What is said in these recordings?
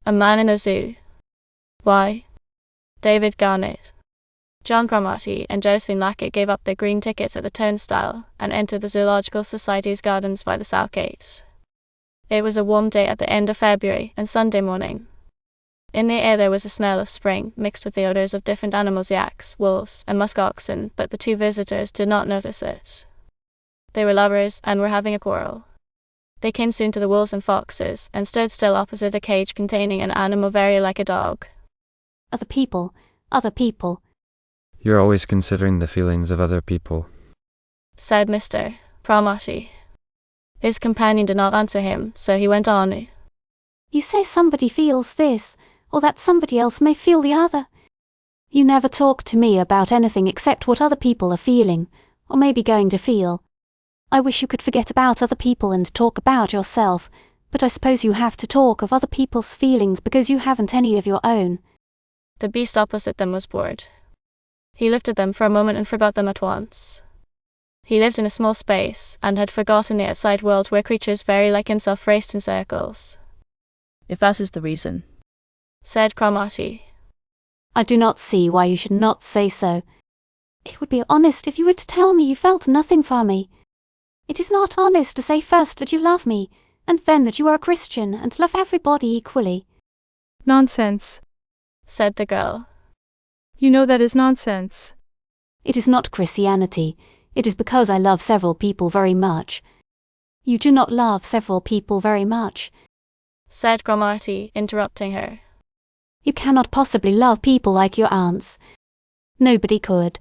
A man in the zoo. Why? David Garnett. John Cromartie and Josephine Lackett gave up their green tickets at the turnstile and entered the Zoological Society's gardens by the south gate. It was a warm day at the end of February and Sunday morning. In the air there was a smell of spring, mixed with the odors of different animals, yaks, wolves, and musk oxen, but the two visitors did not notice it. They were lovers and were having a quarrel. They came soon to the wolves and foxes, and stood still opposite a cage containing an animal very like a dog. Other people, other people. You're always considering the feelings of other people, said Mr. Cromartie. His companion did not answer him, so he went on. You say somebody feels this, or that somebody else may feel the other. You never talk to me about anything except what other people are feeling, or may be going to feel. I wish you could forget about other people and talk about yourself, but I suppose you have to talk of other people's feelings because you haven't any of your own. The beast opposite them was bored. He looked at them for a moment and forgot them at once. He lived in a small space, and had forgotten the outside world where creatures very like himself raced in circles. If that is the reason, said Cromartie, I do not see why you should not say so. It would be honest if you were to tell me you felt nothing for me. It is not honest to say first that you love me, and then that you are a Christian and love everybody equally. Nonsense, said the girl. You know that is nonsense. It is not Christianity. It is because I love several people very much. You do not love several people very much, said Cromartie, interrupting her. You cannot possibly love people like your aunts. Nobody could.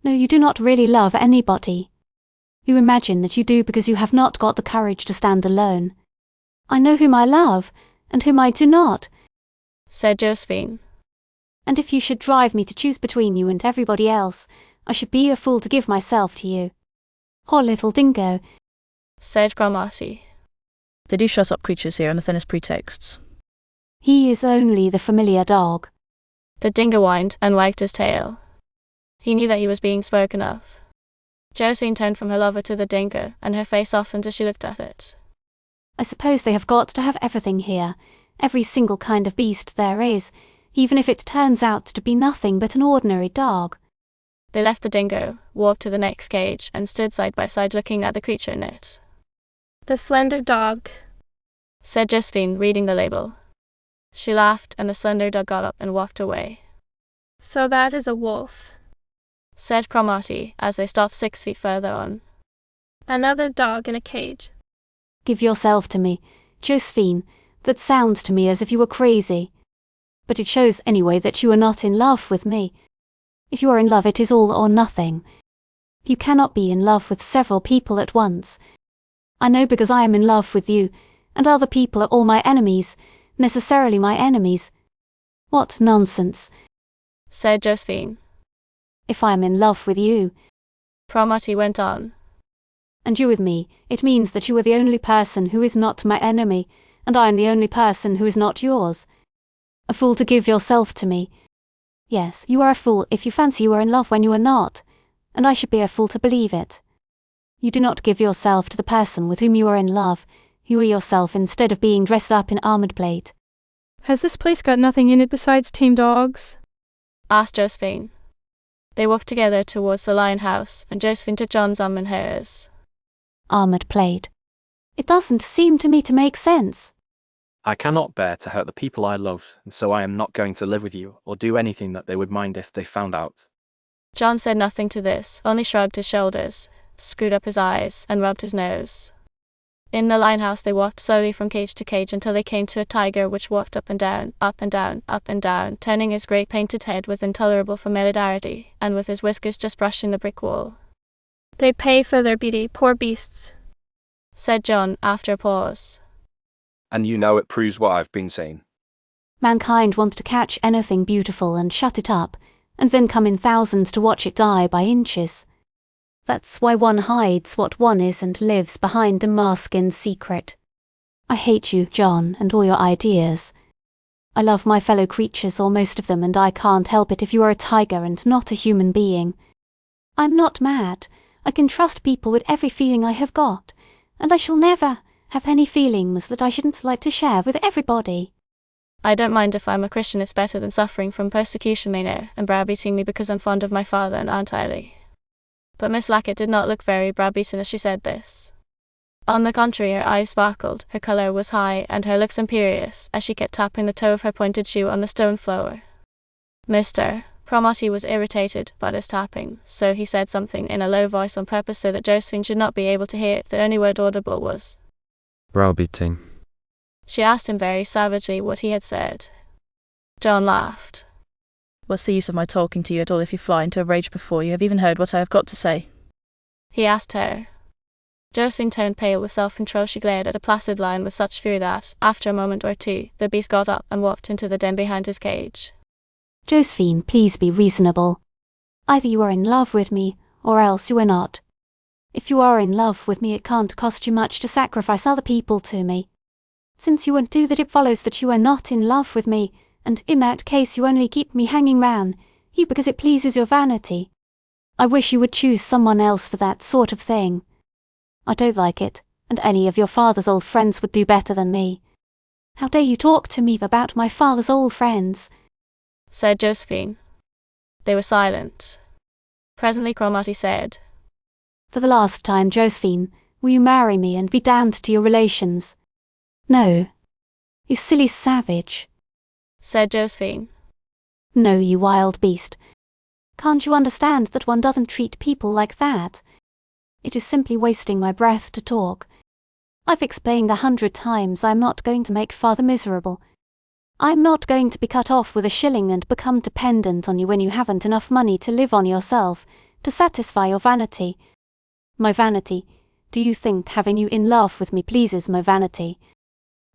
No, you do not really love anybody. You imagine that you do because you have not got the courage to stand alone. I know whom I love, and whom I do not, said Josephine. And if you should drive me to choose between you and everybody else, I should be a fool to give myself to you. Poor little dingo, said Cromartie. They do shut up creatures here on the thinnest pretexts. He is only the familiar dog. The dingo whined and wagged his tail. He knew that he was being spoken of. Josephine turned from her lover to the dingo, and her face softened as she looked at it. I suppose they have got to have everything here, every single kind of beast there is, even if it turns out to be nothing but an ordinary dog. They left the dingo, walked to the next cage, and stood side by side looking at the creature in it. The slender dog, said Josephine, reading the label. She laughed, and the slender dog got up and walked away. So that is a wolf, said Cromartie, as they stopped 6 feet further on. Another dog in a cage. Give yourself to me, Josephine. That sounds to me as if you were crazy. But it shows anyway that you are not in love with me. If you are in love, it is all or nothing. You cannot be in love with several people at once. I know because I am in love with you, and other people are all my enemies, necessarily my enemies. What nonsense, said Josephine. If I am in love with you, Cromartie went on, and you with me, it means that you are the only person who is not my enemy, and I am the only person who is not yours. A fool to give yourself to me. Yes, you are a fool if you fancy you are in love when you are not, and I should be a fool to believe it. You do not give yourself to the person with whom you are in love. You are yourself instead of being dressed up in armoured plate. Has this place got nothing in it besides tame dogs? asked Josephine. They walked together towards the lion house, and Josephine took John's arm in hers. Armoured plate. It doesn't seem to me to make sense. I cannot bear to hurt the people I love, and so I am not going to live with you or do anything that they would mind if they found out. John said nothing to this, only shrugged his shoulders, screwed up his eyes, and rubbed his nose. In the lion house they walked slowly from cage to cage until they came to a tiger which walked up and down, up and down, up and down, turning his great painted head with intolerable familiarity, and with his whiskers just brushing the brick wall. They pay for their beauty, poor beasts, said John after a pause. And you know it proves what I've been saying. Mankind want to catch anything beautiful and shut it up, and then come in thousands to watch it die by inches. That's why one hides what one is and lives behind a mask in secret. I hate you, John, and all your ideas. I love my fellow creatures, or most of them, and I can't help it if you are a tiger and not a human being. I'm not mad. I can trust people with every feeling I have got, and I shall never have any feelings that I shouldn't like to share with everybody. I don't mind if I'm a Christian, it's better than suffering from persecution, they know, and browbeating me because I'm fond of my father and Aunt Eileen. But Miss Lackett did not look very browbeaten as she said this. On the contrary, her eyes sparkled, her colour was high, and her looks imperious, as she kept tapping the toe of her pointed shoe on the stone floor. Mr. Cromartie was irritated by this tapping, so he said something in a low voice on purpose so that Josephine should not be able to hear it. The only word audible was Browbeating. She asked him very savagely what he had said. John laughed. What's the use of my talking to you at all if you fly into a rage before you have even heard what I have got to say? He asked her. Josephine turned pale with self-control. She glared at a placid lion with such fury that, after a moment or two, the beast got up and walked into the den behind his cage. Josephine, please be reasonable. Either you are in love with me, or else you are not. If you are in love with me, it can't cost you much to sacrifice other people to me. Since you won't do that, it follows that you are not in love with me, and in that case you only keep me hanging round, you because it pleases your vanity. I wish you would choose someone else for that sort of thing. I don't like it, and any of your father's old friends would do better than me. How dare you talk to me about my father's old friends? Said Josephine. They were silent. Presently Cromartie said, For the last time, Josephine, will you marry me and be damned to your relations? No. You silly savage. Said Josephine. No, you wild beast. Can't you understand that one doesn't treat people like that? It is simply wasting my breath to talk. I've explained 100 times I am not going to make father miserable. I am not going to be cut off with a shilling and become dependent on you when you haven't enough money to live on yourself, to satisfy your vanity. My vanity? Do you think having you in love with me pleases my vanity?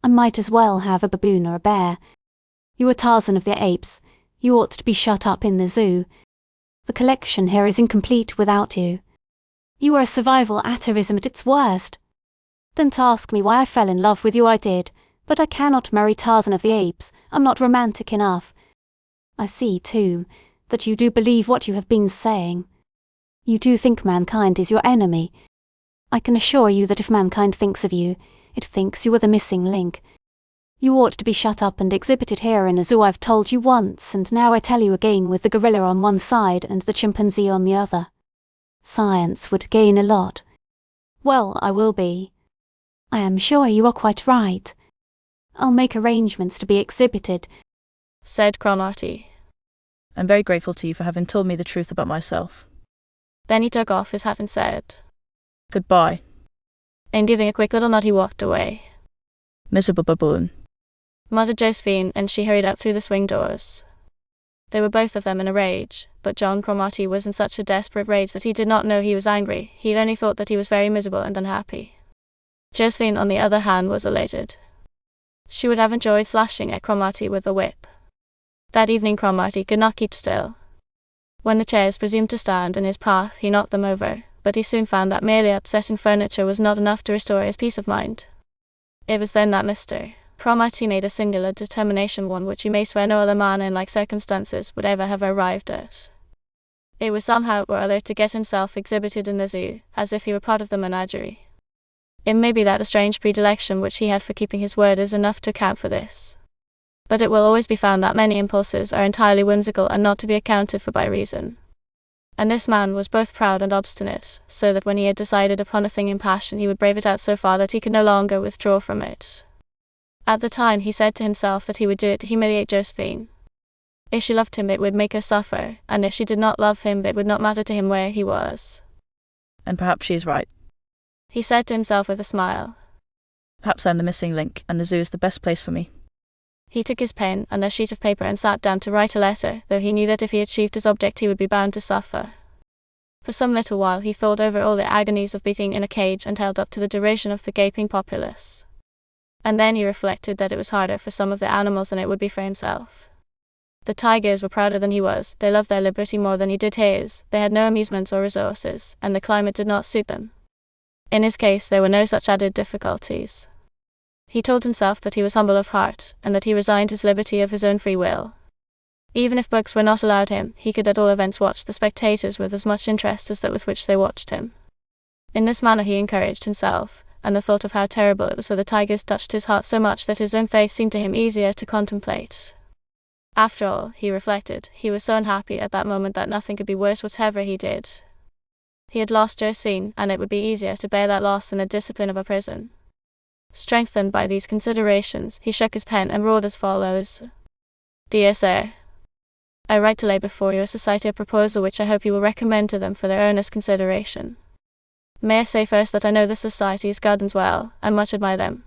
I might as well have a baboon or a bear. You are Tarzan of the apes. You ought to be shut up in the zoo. The collection here is incomplete without you. You are a survival atavism at its worst. Don't ask me why I fell in love with you. I did, but I cannot marry Tarzan of the apes. I'm not romantic enough. I see, too, that you do believe what you have been saying. You do think mankind is your enemy. I can assure you that if mankind thinks of you, it thinks you are the missing link. You ought to be shut up and exhibited here in a zoo. I've told you once, and now I tell you again, with the gorilla on one side and the chimpanzee on the other. Science would gain a lot. Well, I will be. I am sure you are quite right. I'll make arrangements to be exhibited, said Cromartie. I'm very grateful to you for having told me the truth about myself. Then he took off his hat and said, Goodbye. And giving a quick little nod he walked away. Miserable baboon, muttered Josephine, and she hurried out through the swing doors. They were both of them in a rage, but John Cromartie was in such a desperate rage that he did not know he was angry. He only thought that he was very miserable and unhappy. Josephine, on the other hand, was elated. She would have enjoyed slashing at Cromartie with a whip. That evening Cromartie could not keep still. When the chairs presumed to stand in his path, he knocked them over, but he soon found that merely upsetting furniture was not enough to restore his peace of mind. It was then that Mr. Cromartie made a singular determination, one which you may swear no other man in like circumstances would ever have arrived at. It was somehow or other to get himself exhibited in the zoo, as if he were part of the menagerie. It may be that a strange predilection which he had for keeping his word is enough to account for this. But it will always be found that many impulses are entirely whimsical and not to be accounted for by reason. And this man was both proud and obstinate, so that when he had decided upon a thing in passion he would brave it out so far that he could no longer withdraw from it. At the time he said to himself that he would do it to humiliate Josephine. If she loved him it would make her suffer, and if she did not love him it would not matter to him where he was. And perhaps she is right. He said to himself with a smile. Perhaps I'm the missing link, and the zoo is the best place for me. He took his pen and a sheet of paper and sat down to write a letter, though he knew that if he achieved his object he would be bound to suffer. For some little while he thought over all the agonies of being in a cage and held up to the derision of the gaping populace. And then he reflected that it was harder for some of the animals than it would be for himself. The tigers were prouder than he was, they loved their liberty more than he did his, they had no amusements or resources, and the climate did not suit them. In his case there were no such added difficulties. He told himself that he was humble of heart, and that he resigned his liberty of his own free will. Even if books were not allowed him, he could at all events watch the spectators with as much interest as that with which they watched him. In this manner he encouraged himself, and the thought of how terrible it was for the tigers touched his heart so much that his own face seemed to him easier to contemplate. After all, he reflected, he was so unhappy at that moment that nothing could be worse whatever he did. He had lost Josephine, and it would be easier to bear that loss in the discipline of a prison. Strengthened by these considerations, he shook his pen and wrote as follows. Dear Sir, I write to lay before your society a proposal which I hope you will recommend to them for their earnest consideration. May I say first that I know the Society's gardens well, and much admire them.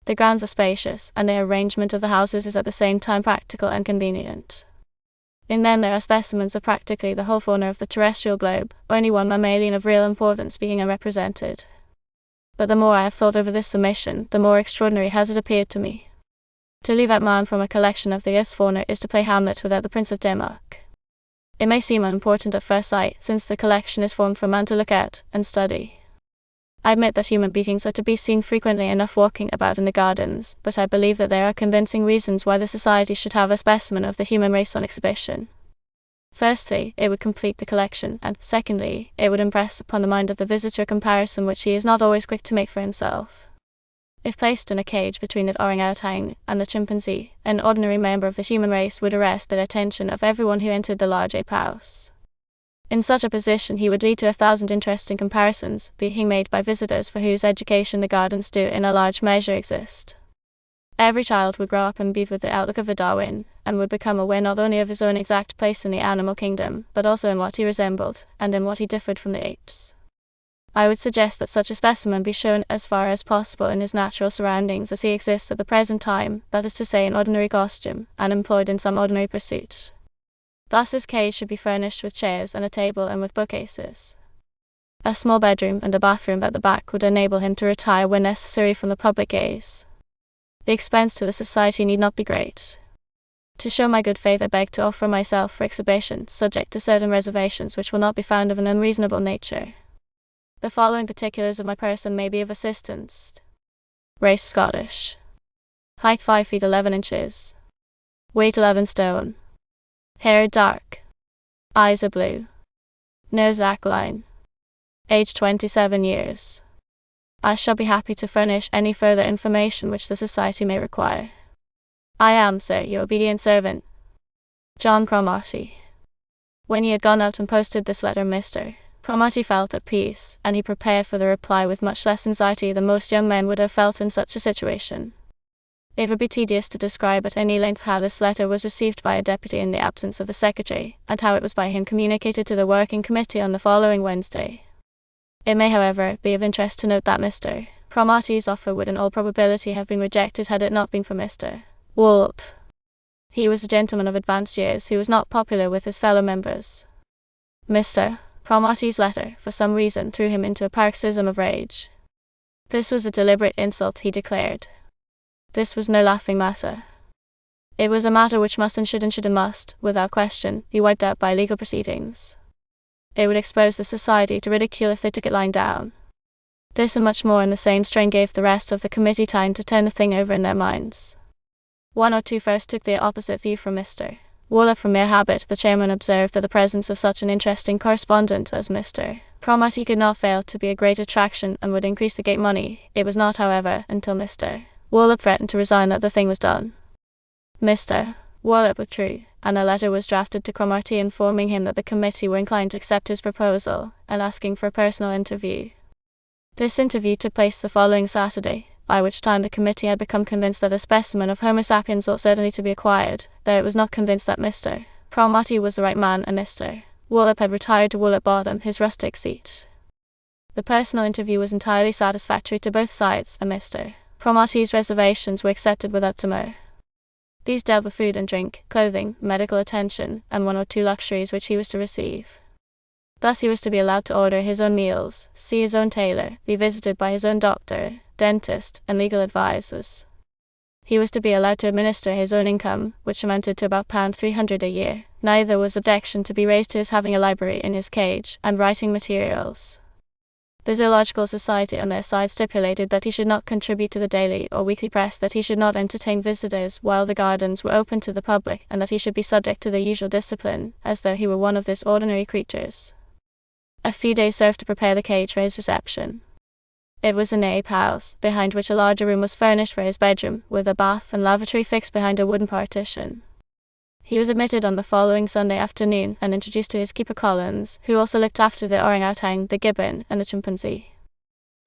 The grounds are spacious, and the arrangement of the houses is at the same time practical and convenient. In them there are specimens of practically the whole fauna of the terrestrial globe, only one mammalian of real importance being unrepresented. But the more I have thought over this submission, the more extraordinary has it appeared to me. To leave out man from a collection of the earth's fauna is to play Hamlet without the Prince of Denmark. It may seem unimportant at first sight, since the collection is formed for man to look at and study. I admit that human beings are to be seen frequently enough walking about in the gardens, but I believe that there are convincing reasons why the Society should have a specimen of the human race on exhibition. Firstly, it would complete the collection, and secondly, it would impress upon the mind of the visitor a comparison which he is not always quick to make for himself. If placed in a cage between the orang-outang and the chimpanzee, an ordinary member of the human race would arrest the attention of everyone who entered the large ape house. In such a position he would lead to 1,000 interesting comparisons being made by visitors for whose education the gardens do in a large measure exist. Every child would grow up imbued with the outlook of a Darwin, and would become aware not only of his own exact place in the animal kingdom, but also in what he resembled, and in what he differed from the apes. I would suggest that such a specimen be shown as far as possible in his natural surroundings as he exists at the present time, that is to say in ordinary costume, and employed in some ordinary pursuit. Thus his cage should be furnished with chairs and a table and with bookcases. A small bedroom and a bathroom at the back would enable him to retire when necessary from the public gaze. The expense to the Society need not be great. To show my good faith I beg to offer myself for exhibition, subject to certain reservations which will not be found of an unreasonable nature. The following particulars of my person may be of assistance. Race Scottish. Height 5 feet 11 inches. Weight 11 stone. Hair dark. Eyes are blue. Nose aquiline. Age 27 years. I shall be happy to furnish any further information which the Society may require. I am, sir, your obedient servant, John Cromartie. When he had gone out and posted this letter, Mr. Cromartie felt at peace, and he prepared for the reply with much less anxiety than most young men would have felt in such a situation. It would be tedious to describe at any length how this letter was received by a deputy in the absence of the secretary, and how it was by him communicated to the working committee on the following Wednesday. It may, however, be of interest to note that Mr. Cromartie's offer would in all probability have been rejected had it not been for Mr. Wallop. He was a gentleman of advanced years who was not popular with his fellow members. Mr. Cromartie's letter, for some reason, threw him into a paroxysm of rage. This was a deliberate insult, he declared. This was no laughing matter. It was a matter which must and should must, without question, be wiped out by legal proceedings. It would expose the Society to ridicule if they took it lying down. This and much more in the same strain gave the rest of the committee time to turn the thing over in their minds. One or two first took the opposite view from Mr. Wallop. From mere habit, the chairman observed that the presence of such an interesting correspondent as Mr. Cromartie could not fail to be a great attraction and would increase the gate money. It was not, however, until Mr. Wallop threatened to resign that the thing was done. Mr. Wallop withdrew, and a letter was drafted to Cromartie informing him that the committee were inclined to accept his proposal, and asking for a personal interview. This interview took place the following Saturday, by which time the committee had become convinced that a specimen of Homo sapiens ought certainly to be acquired, though it was not convinced that Mr. Cromartie was the right man, and Mr. Wallop had retired to Wallop Bottom, his rustic seat. The personal interview was entirely satisfactory to both sides, and Mr. Cromartie's reservations were accepted without demur. These dealt with food and drink, clothing, medical attention, and one or two luxuries which he was to receive. Thus he was to be allowed to order his own meals, see his own tailor, be visited by his own doctor, dentist, and legal advisers. He was to be allowed to administer his own income, which amounted to about £300 a year. Neither was objection to be raised to his having a library in his cage, and writing materials. The Zoological Society on their side stipulated that he should not contribute to the daily or weekly press, that he should not entertain visitors while the gardens were open to the public, and that he should be subject to the usual discipline, as though he were one of these ordinary creatures. A few days served to prepare the cage for his reception. It was an ape house, behind which a larger room was furnished for his bedroom, with a bath and lavatory fixed behind a wooden partition. He was admitted on the following Sunday afternoon and introduced to his keeper Collins, who also looked after the orangutan, the gibbon, and the chimpanzee.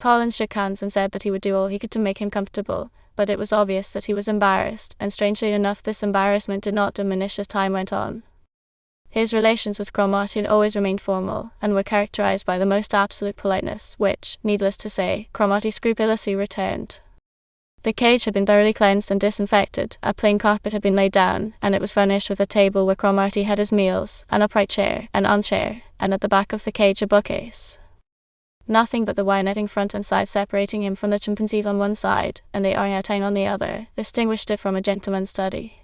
Collins shook hands and said that he would do all he could to make him comfortable, but it was obvious that he was embarrassed, and strangely enough this embarrassment did not diminish as time went on. His relations with Cromartie had always remained formal, and were characterized by the most absolute politeness, which, needless to say, Cromartie scrupulously returned. The cage had been thoroughly cleansed and disinfected, a plain carpet had been laid down, and it was furnished with a table where Cromartie had his meals, an upright chair, an armchair, and at the back of the cage a bookcase. Nothing but the wire netting front and side separating him from the chimpanzee on one side, and the orangutan on the other, distinguished it from a gentleman's study.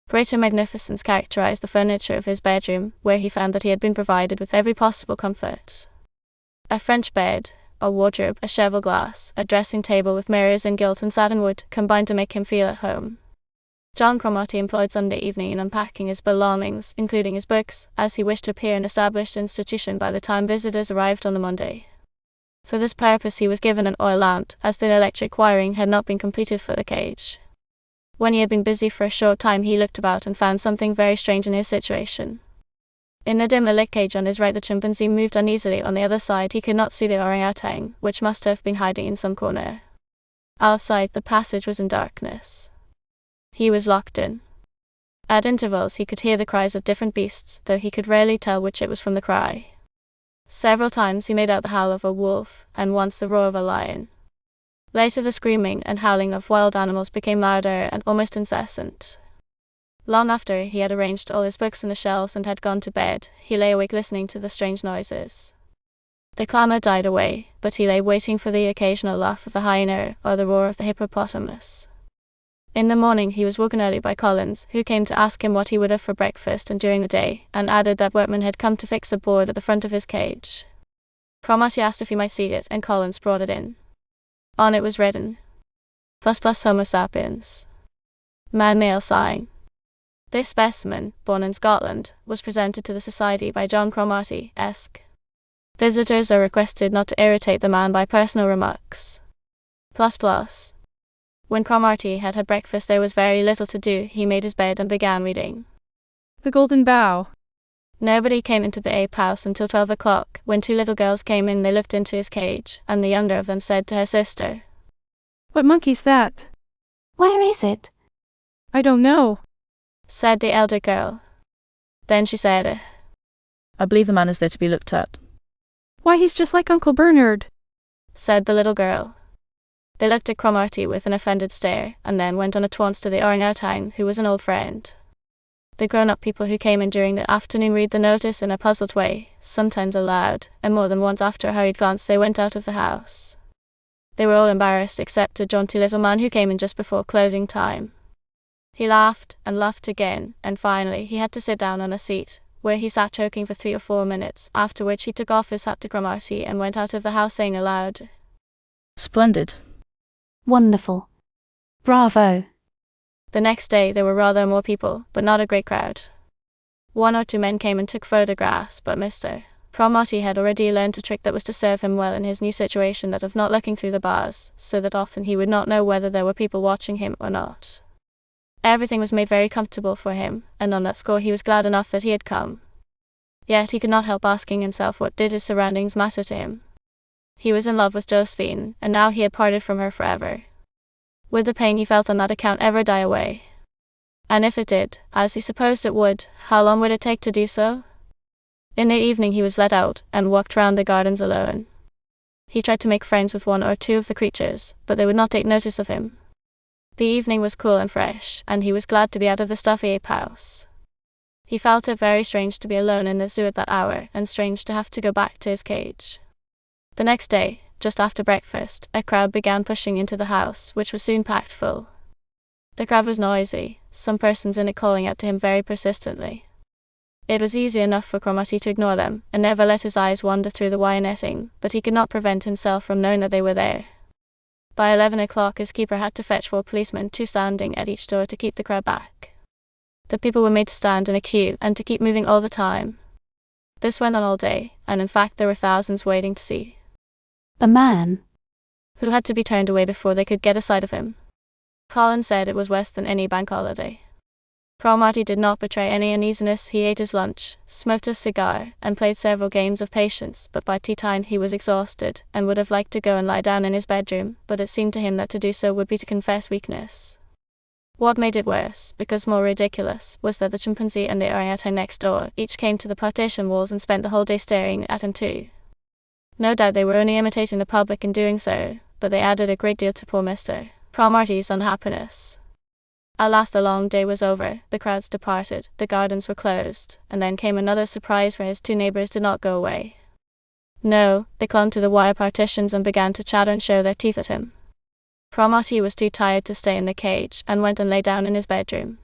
Greater magnificence characterized the furniture of his bedroom, where he found that he had been provided with every possible comfort. A French bed, a wardrobe, a cheval glass, a dressing table with mirrors in gilt and satin wood combined to make him feel at home. John Cromartie employed Sunday evening in unpacking his belongings, including his books, as he wished to appear an established institution by the time visitors arrived on the Monday. For this purpose he was given an oil lamp, as the electric wiring had not been completed for the cage. When he had been busy for a short time he looked about and found something very strange in his situation. In the dimly lit cage on his right the chimpanzee moved uneasily. On the other side he could not see the orangutan, which must have been hiding in some corner. Outside the passage was in darkness. He was locked in. At intervals he could hear the cries of different beasts, though he could rarely tell which it was from the cry. Several times he made out the howl of a wolf, and once the roar of a lion. Later the screaming and howling of wild animals became louder and almost incessant. Long after he had arranged all his books in the shelves and had gone to bed, he lay awake listening to the strange noises. The clamor died away, but he lay waiting for the occasional laugh of the hyena or the roar of the hippopotamus. In the morning he was woken early by Collins, who came to ask him what he would have for breakfast and during the day, and added that workmen had come to fix a board at the front of his cage. Cromartie asked if he might see it, and Collins brought it in. On it was written, ++ Homo sapiens. Man male sign. This specimen, born in Scotland, was presented to the Society by John Cromartie, Esq. Visitors are requested not to irritate the man by personal remarks. ++. When Cromartie had had breakfast there was very little to do. He made his bed and began reading. The Golden Bough. Nobody came into the ape house until 12 o'clock. When two little girls came in they looked into his cage, and the younger of them said to her sister, What monkey's that? Where is it? I don't know, said the elder girl. Then she said, I believe the man is there to be looked at. Why, he's just like Uncle Bernard, said the little girl. They looked at Cromartie with an offended stare, and then went on at once to the orangutan, who was an old friend. The grown-up people who came in during the afternoon read the notice in a puzzled way, sometimes aloud, and more than once after a hurried glance they went out of the house. They were all embarrassed except a jaunty little man who came in just before closing time. He laughed and laughed again, and finally he had to sit down on a seat, where he sat choking for 3 or 4 minutes, after which he took off his hat to Cromartie and went out of the house saying aloud, Splendid. Wonderful. Bravo. The next day there were rather more people, but not a great crowd. 1 or 2 men came and took photographs, but Mr. Cromartie had already learned a trick that was to serve him well in his new situation, that of not looking through the bars, so that often he would not know whether there were people watching him or not. Everything was made very comfortable for him, and on that score he was glad enough that he had come. Yet he could not help asking himself what did his surroundings matter to him. He was in love with Josephine, and now he had parted from her forever. Would the pain he felt on that account ever die away? And if it did, as he supposed it would, how long would it take to do so? In the evening he was let out, and walked round the gardens alone. He tried to make friends with 1 or 2 of the creatures, but they would not take notice of him. The evening was cool and fresh, and he was glad to be out of the stuffy ape house. He felt it very strange to be alone in the zoo at that hour, and strange to have to go back to his cage. The next day, just after breakfast, a crowd began pushing into the house, which was soon packed full. The crowd was noisy, some persons in it calling out to him very persistently. It was easy enough for Cromartie to ignore them, and never let his eyes wander through the wire netting, but he could not prevent himself from knowing that they were there. By 11 o'clock his keeper had to fetch 4 policemen, 2 standing at each door to keep the crowd back. The people were made to stand in a queue, and to keep moving all the time. This went on all day, and in fact there were thousands waiting to see The man. who had to be turned away before they could get a sight of him. Colin said it was worse than any bank holiday. Cromartie did not betray any uneasiness. He ate his lunch, smoked a cigar, and played several games of patience, but by tea time he was exhausted, and would have liked to go and lie down in his bedroom, but it seemed to him that to do so would be to confess weakness. What made it worse, because more ridiculous, was that the chimpanzee and the orangutan next door each came to the partition walls and spent the whole day staring at him too. No doubt they were only imitating the public in doing so, but they added a great deal to poor Mr. Cromartie's unhappiness. At last the long day was over, the crowds departed, the gardens were closed, and then came another surprise, for his two neighbours did not go away. No, they clung to the wire partitions and began to chatter and show their teeth at him. Cromartie was too tired to stay in the cage, and went and lay down in his bedroom.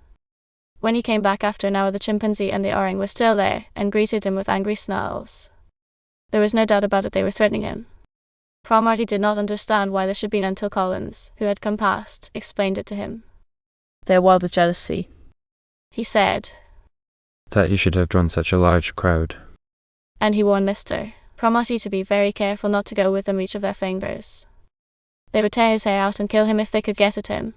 When he came back after an hour, the chimpanzee and the orang were still there, and greeted him with angry snarls. There was no doubt about it, they were threatening him. Cromartie did not understand why this should be until Collins, who had come past, explained it to him. They are wild with jealousy, He said, that you should have drawn such a large crowd. and he warned Mr. Cromartie to be very careful not to go within reach of their fingers. They would tear his hair out and kill him if they could get at him.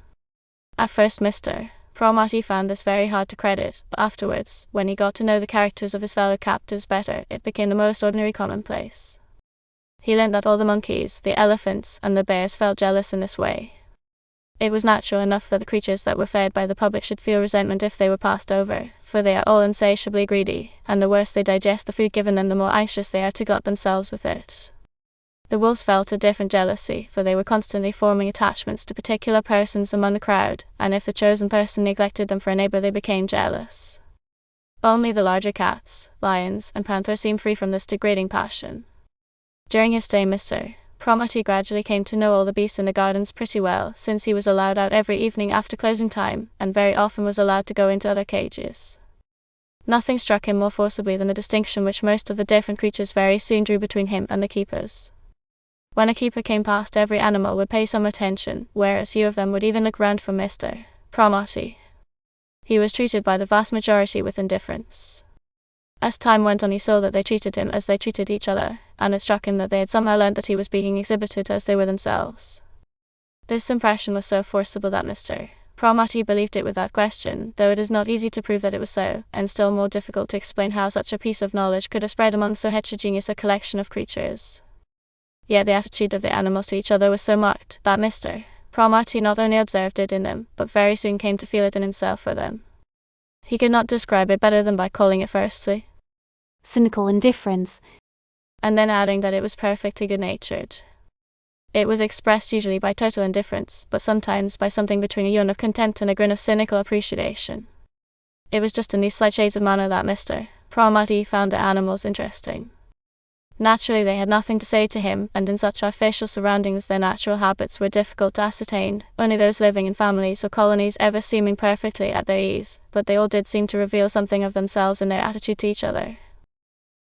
At first Mr. Cromartie found this very hard to credit, but afterwards, when he got to know the characters of his fellow captives better, it became the most ordinary commonplace. He learned that all the monkeys, the elephants, and the bears felt jealous in this way. It was natural enough that the creatures that were fed by the public should feel resentment if they were passed over, for they are all insatiably greedy, and the worse they digest the food given them, the more anxious they are to glut themselves with it. The wolves felt a different jealousy, for they were constantly forming attachments to particular persons among the crowd, and if the chosen person neglected them for a neighbour, they became jealous. Only the larger cats, lions, and panthers seemed free from this degrading passion. During his stay, Mr. Cromartie gradually came to know all the beasts in the gardens pretty well, since he was allowed out every evening after closing time, and very often was allowed to go into other cages. Nothing struck him more forcibly than the distinction which most of the different creatures very soon drew between him and the keepers. When a keeper came past, every animal would pay some attention, whereas few of them would even look round for Mr. Cromartie. He was treated by the vast majority with indifference. As time went on, he saw that they treated him as they treated each other, and it struck him that they had somehow learnt that he was being exhibited as they were themselves. This impression was so forcible that Mr. Cromartie believed it without question, though it is not easy to prove that it was so, and still more difficult to explain how such a piece of knowledge could have spread among so heterogeneous a collection of creatures. Yet the attitude of the animals to each other was so marked that Mr. Cromartie not only observed it in them, but very soon came to feel it in himself for them. He could not describe it better than by calling it firstly cynical indifference, and then adding that it was perfectly good-natured. It was expressed usually by total indifference, but sometimes by something between a yawn of contempt and a grin of cynical appreciation. It was just in these slight shades of manner that Mr. Cromartie found the animals interesting. Naturally, they had nothing to say to him, and in such artificial surroundings their natural habits were difficult to ascertain, only those living in families or colonies ever seeming perfectly at their ease, but they all did seem to reveal something of themselves in their attitude to each other.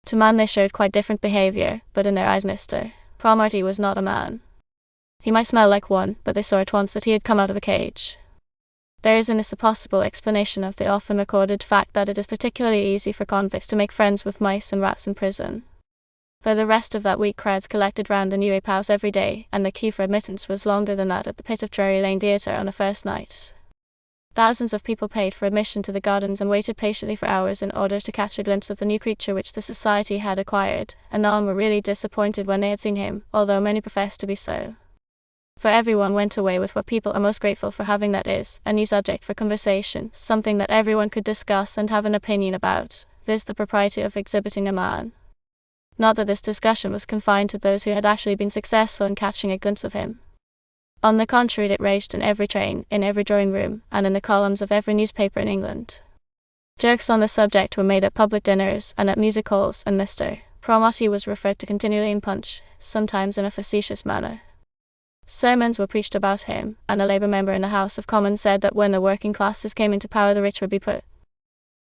To man they showed quite different behaviour, but in their eyes Mr. Cromartie was not a man. He might smell like one, but they saw at once that he had come out of a cage. There is in this a possible explanation of the often recorded fact that it is particularly easy for convicts to make friends with mice and rats in prison. For the rest of that week crowds collected round the New Ape House every day, and the queue for admittance was longer than that at the pit of Drury Lane Theatre on a first night. Thousands of people paid for admission to the gardens and waited patiently for hours in order to catch a glimpse of the new creature which the society had acquired, and none were really disappointed when they had seen him, although many professed to be so. For everyone went away with what people are most grateful for having, that is, a new subject for conversation, something that everyone could discuss and have an opinion about, viz. The propriety of exhibiting a man. Not that this discussion was confined to those who had actually been successful in catching a glimpse of him. On the contrary, it raged in every train, in every drawing room, and in the columns of every newspaper in England. Jokes on the subject were made at public dinners and at music halls, and Mr. Cromartie was referred to continually in Punch, sometimes in a facetious manner. Sermons were preached about him, and a Labour member in the House of Commons said that when the working classes came into power, the rich would be put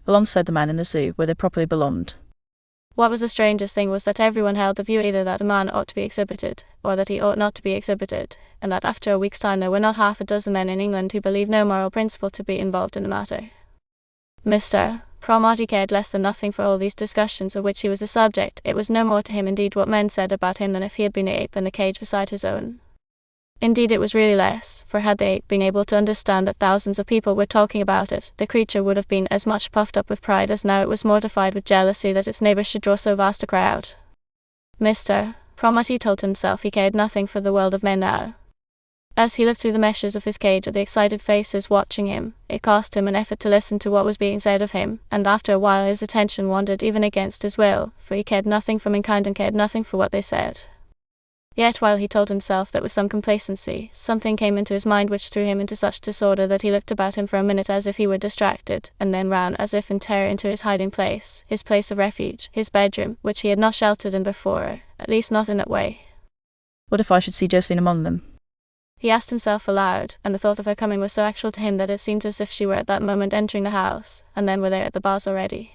alongside the man in the zoo, where they properly belonged. What was the strangest thing was that everyone held the view either that a man ought to be exhibited, or that he ought not to be exhibited, and that after a week's time there were not half a dozen men in England who believed no moral principle to be involved in the matter. Mr. Cromartie cared less than nothing for all these discussions of which he was the subject. It was no more to him indeed what men said about him than if he had been the ape in the cage beside his own. Indeed, it was really less, for had they been able to understand that thousands of people were talking about it, the creature would have been as much puffed up with pride as now it was mortified with jealousy that its neighbours should draw so vast a crowd. Mr. Cromartie told himself he cared nothing for the world of men now. As he looked through the meshes of his cage at the excited faces watching him, it cost him an effort to listen to what was being said of him, and after a while his attention wandered even against his will, for he cared nothing for mankind and cared nothing for what they said. Yet while he told himself that with some complacency, something came into his mind which threw him into such disorder that he looked about him for a minute as if he were distracted, and then ran as if in terror into his hiding place, his place of refuge, his bedroom, which he had not sheltered in before, at least not in that way. What if I should see Josephine among them? He asked himself aloud, and the thought of her coming was so actual to him that it seemed as if she were at that moment entering the house, and then were there at the bars already.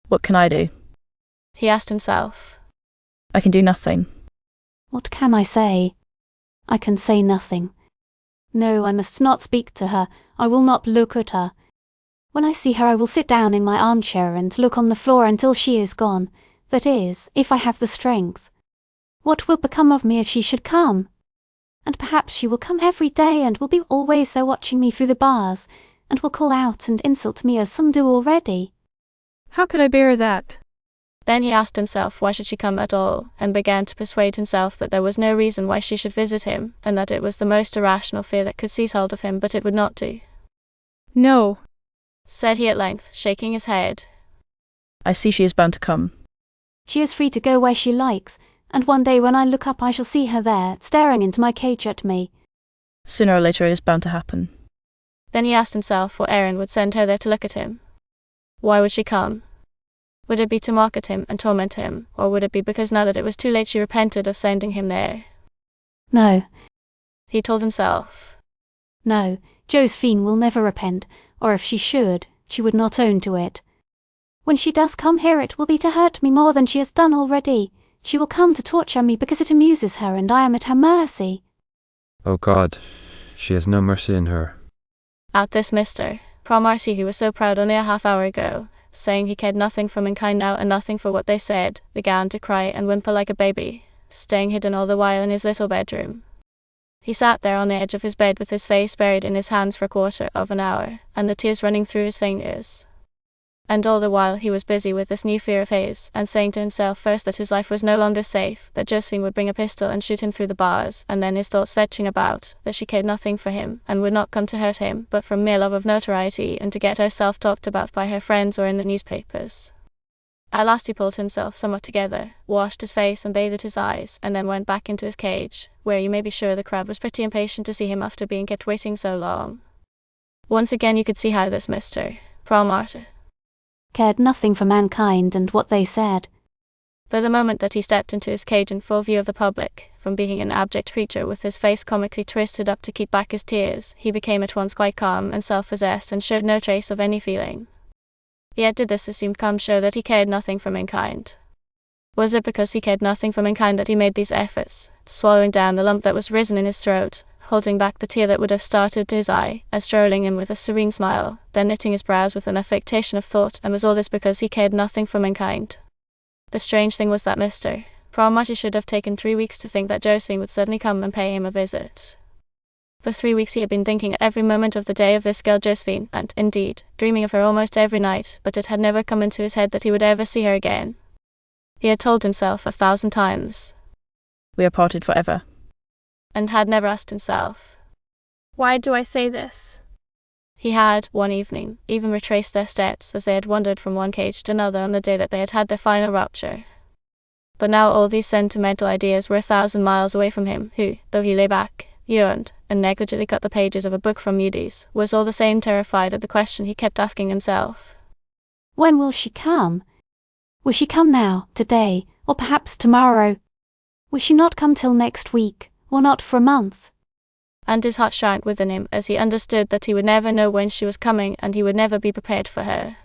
What can I do? He asked himself. I can do nothing. What can I say? I can say nothing. No, I must not speak to her. I will not look at her. When I see her I will sit down in my armchair and look on the floor until she is gone. That is, if I have the strength. What will become of me if she should come? And perhaps she will come every day and will be always there watching me through the bars, and will call out and insult me as some do already. How could I bear that? Then he asked himself why should she come at all, and began to persuade himself that there was no reason why she should visit him, and that it was the most irrational fear that could seize hold of him, but it would not do. No, Said he at length, shaking his head. I see she is bound to come. She is free to go where she likes, and one day when I look up I shall see her there, staring into my cage at me. Sooner or later it is bound to happen. Then he asked himself what errand would send her there to look at him. Why would she come? Would it be to mock at him and torment him, or would it be because now that it was too late she repented of sending him there? No, He told himself. no, Josephine will never repent, or if she should, she would not own to it. When she does come here it will be to hurt me more than she has done already. She will come to torture me because it amuses her and I am at her mercy. Oh God, she has no mercy in her. At this Mr. Cromartie, who was so proud only a half-hour ago, saying he cared nothing for mankind now and nothing for what they said, began to cry and whimper like a baby, staying hidden all the while in his little bedroom. He sat there on the edge of his bed with his face buried in his hands for a quarter of an hour, and the tears running through his fingers. And all the while he was busy with this new fear of his, and saying to himself first that his life was no longer safe, that Josephine would bring a pistol and shoot him through the bars, and then his thoughts fetching about, that she cared nothing for him, and would not come to hurt him, but from mere love of notoriety, and to get herself talked about by her friends or in the newspapers. At last he pulled himself somewhat together, washed his face and bathed his eyes, and then went back into his cage, where you may be sure the crowd was pretty impatient to see him after being kept waiting so long. Once again you could see how this Mr. Cromartie Cared nothing for mankind and what they said. For the moment that he stepped into his cage in full view of the public, from being an abject creature with his face comically twisted up to keep back his tears, he became at once quite calm and self-possessed and showed no trace of any feeling. Yet did this assumed calm show that he cared nothing for mankind? Was it because he cared nothing for mankind that he made these efforts, swallowing down the lump that was risen in his throat, holding back the tear that would have started to his eye, and strolling in with a serene smile, then knitting his brows with an affectation of thought, and was all this because he cared nothing for mankind? The strange thing was that Mr. Cromartie should have taken 3 weeks to think that Josephine would suddenly come and pay him a visit. For 3 weeks he had been thinking every moment of the day of this girl Josephine, and, indeed, dreaming of her almost every night, but it had never come into his head that he would ever see her again. He had told himself 1,000 times. We are parted forever. And had never asked himself, Why do I say this? He had, one evening, even retraced their steps as they had wandered from one cage to another on the day that they had had their final rupture. But now all these sentimental ideas were 1,000 miles away from him, who, though he lay back, yawned, and negligently cut the pages of a book from Moody's, was all the same terrified at the question he kept asking himself. When will she come? Will she come now, today, or perhaps tomorrow? Will she not come till next week, or not for a month? And his heart shrank within him as he understood that he would never know when she was coming, and he would never be prepared for her.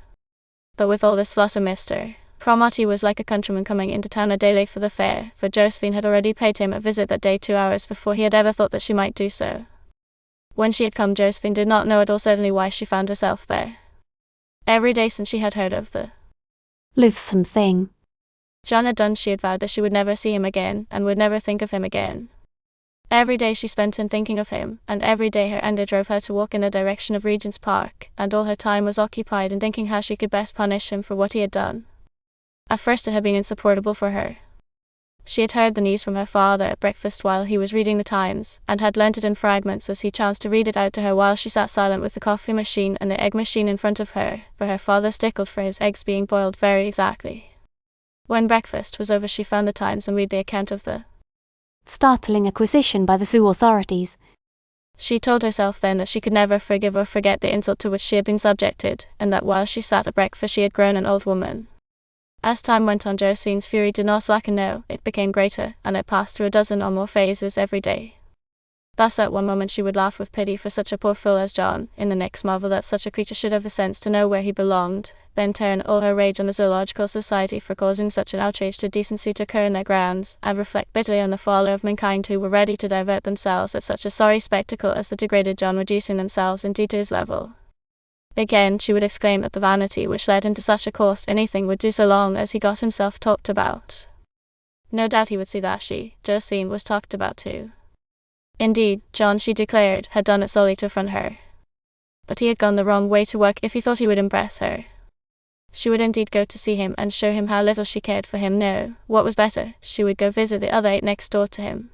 But with all this flutter Mr. Cromartie was like a countryman coming into town a day late for the fair, for Josephine had already paid him a visit that day 2 hours before he had ever thought that she might do so. When she had come, Josephine did not know at all certainly why she found herself there. Every day since she had heard of the Loathsome thing John had done, she had vowed that she would never see him again, and would never think of him again. Every day she spent in thinking of him, and every day her anger drove her to walk in the direction of Regent's Park, and all her time was occupied in thinking how she could best punish him for what he had done. At first it had been insupportable for her. She had heard the news from her father at breakfast while he was reading the Times, and had learnt it in fragments as he chanced to read it out to her while she sat silent with the coffee machine and the egg machine in front of her, for her father stickled for his eggs being boiled very exactly. When breakfast was over she found the Times and read the account of the startling acquisition by the zoo authorities. She told herself then that she could never forgive or forget the insult to which she had been subjected, and that while she sat at breakfast she had grown an old woman. As time went on, Josephine's fury did not slacken, no, it became greater, and it passed through a dozen or more phases every day. Thus at one moment she would laugh with pity for such a poor fool as John, in the next marvel that such a creature should have the sense to know where he belonged, then turn all her rage on the Zoological Society for causing such an outrage to decency to occur in their grounds, and reflect bitterly on the folly of mankind who were ready to divert themselves at such a sorry spectacle as the degraded John reducing themselves indeed to his level. Again she would exclaim at the vanity which led him to such a course. Anything would do so long as he got himself talked about. No doubt he would see that she, Josephine, was talked about too. Indeed, John, she declared, had done it solely to affront her. But he had gone the wrong way to work if he thought he would impress her. She would indeed go to see him and show him how little she cared for him. No, what was better, she would go visit the other 8 next door to him.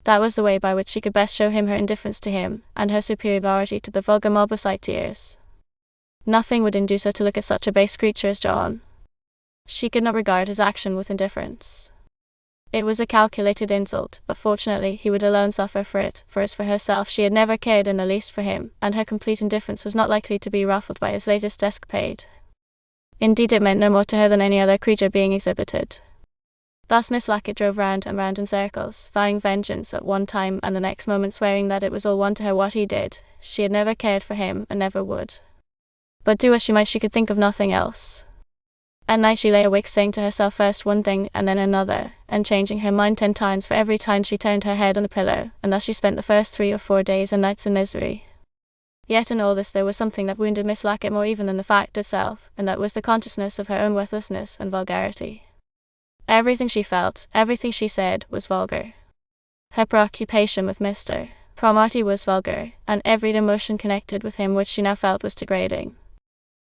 That was the way by which she could best show him her indifference to him, and her superiority to the vulgar mob of sightseers. Nothing would induce her to look at such a base creature as John. She could not regard his action with indifference. It was a calculated insult, but fortunately he would alone suffer for it, for as for herself she had never cared in the least for him, and her complete indifference was not likely to be ruffled by his latest escapade. Indeed, it meant no more to her than any other creature being exhibited. Thus Miss Lackett drove round and round in circles, vowing vengeance at one time and the next moment swearing that it was all one to her what he did. She had never cared for him, and never would. But do as she might, she could think of nothing else. At night she lay awake saying to herself first one thing and then another, and changing her mind 10 times for every time she turned her head on the pillow, and thus she spent the first 3 or 4 days and nights in misery. Yet in all this there was something that wounded Miss Lackett more even than the fact itself, and that was the consciousness of her own worthlessness and vulgarity. Everything she felt, everything she said, was vulgar. Her preoccupation with Mr. Cromartie was vulgar, and every emotion connected with him which she now felt was degrading.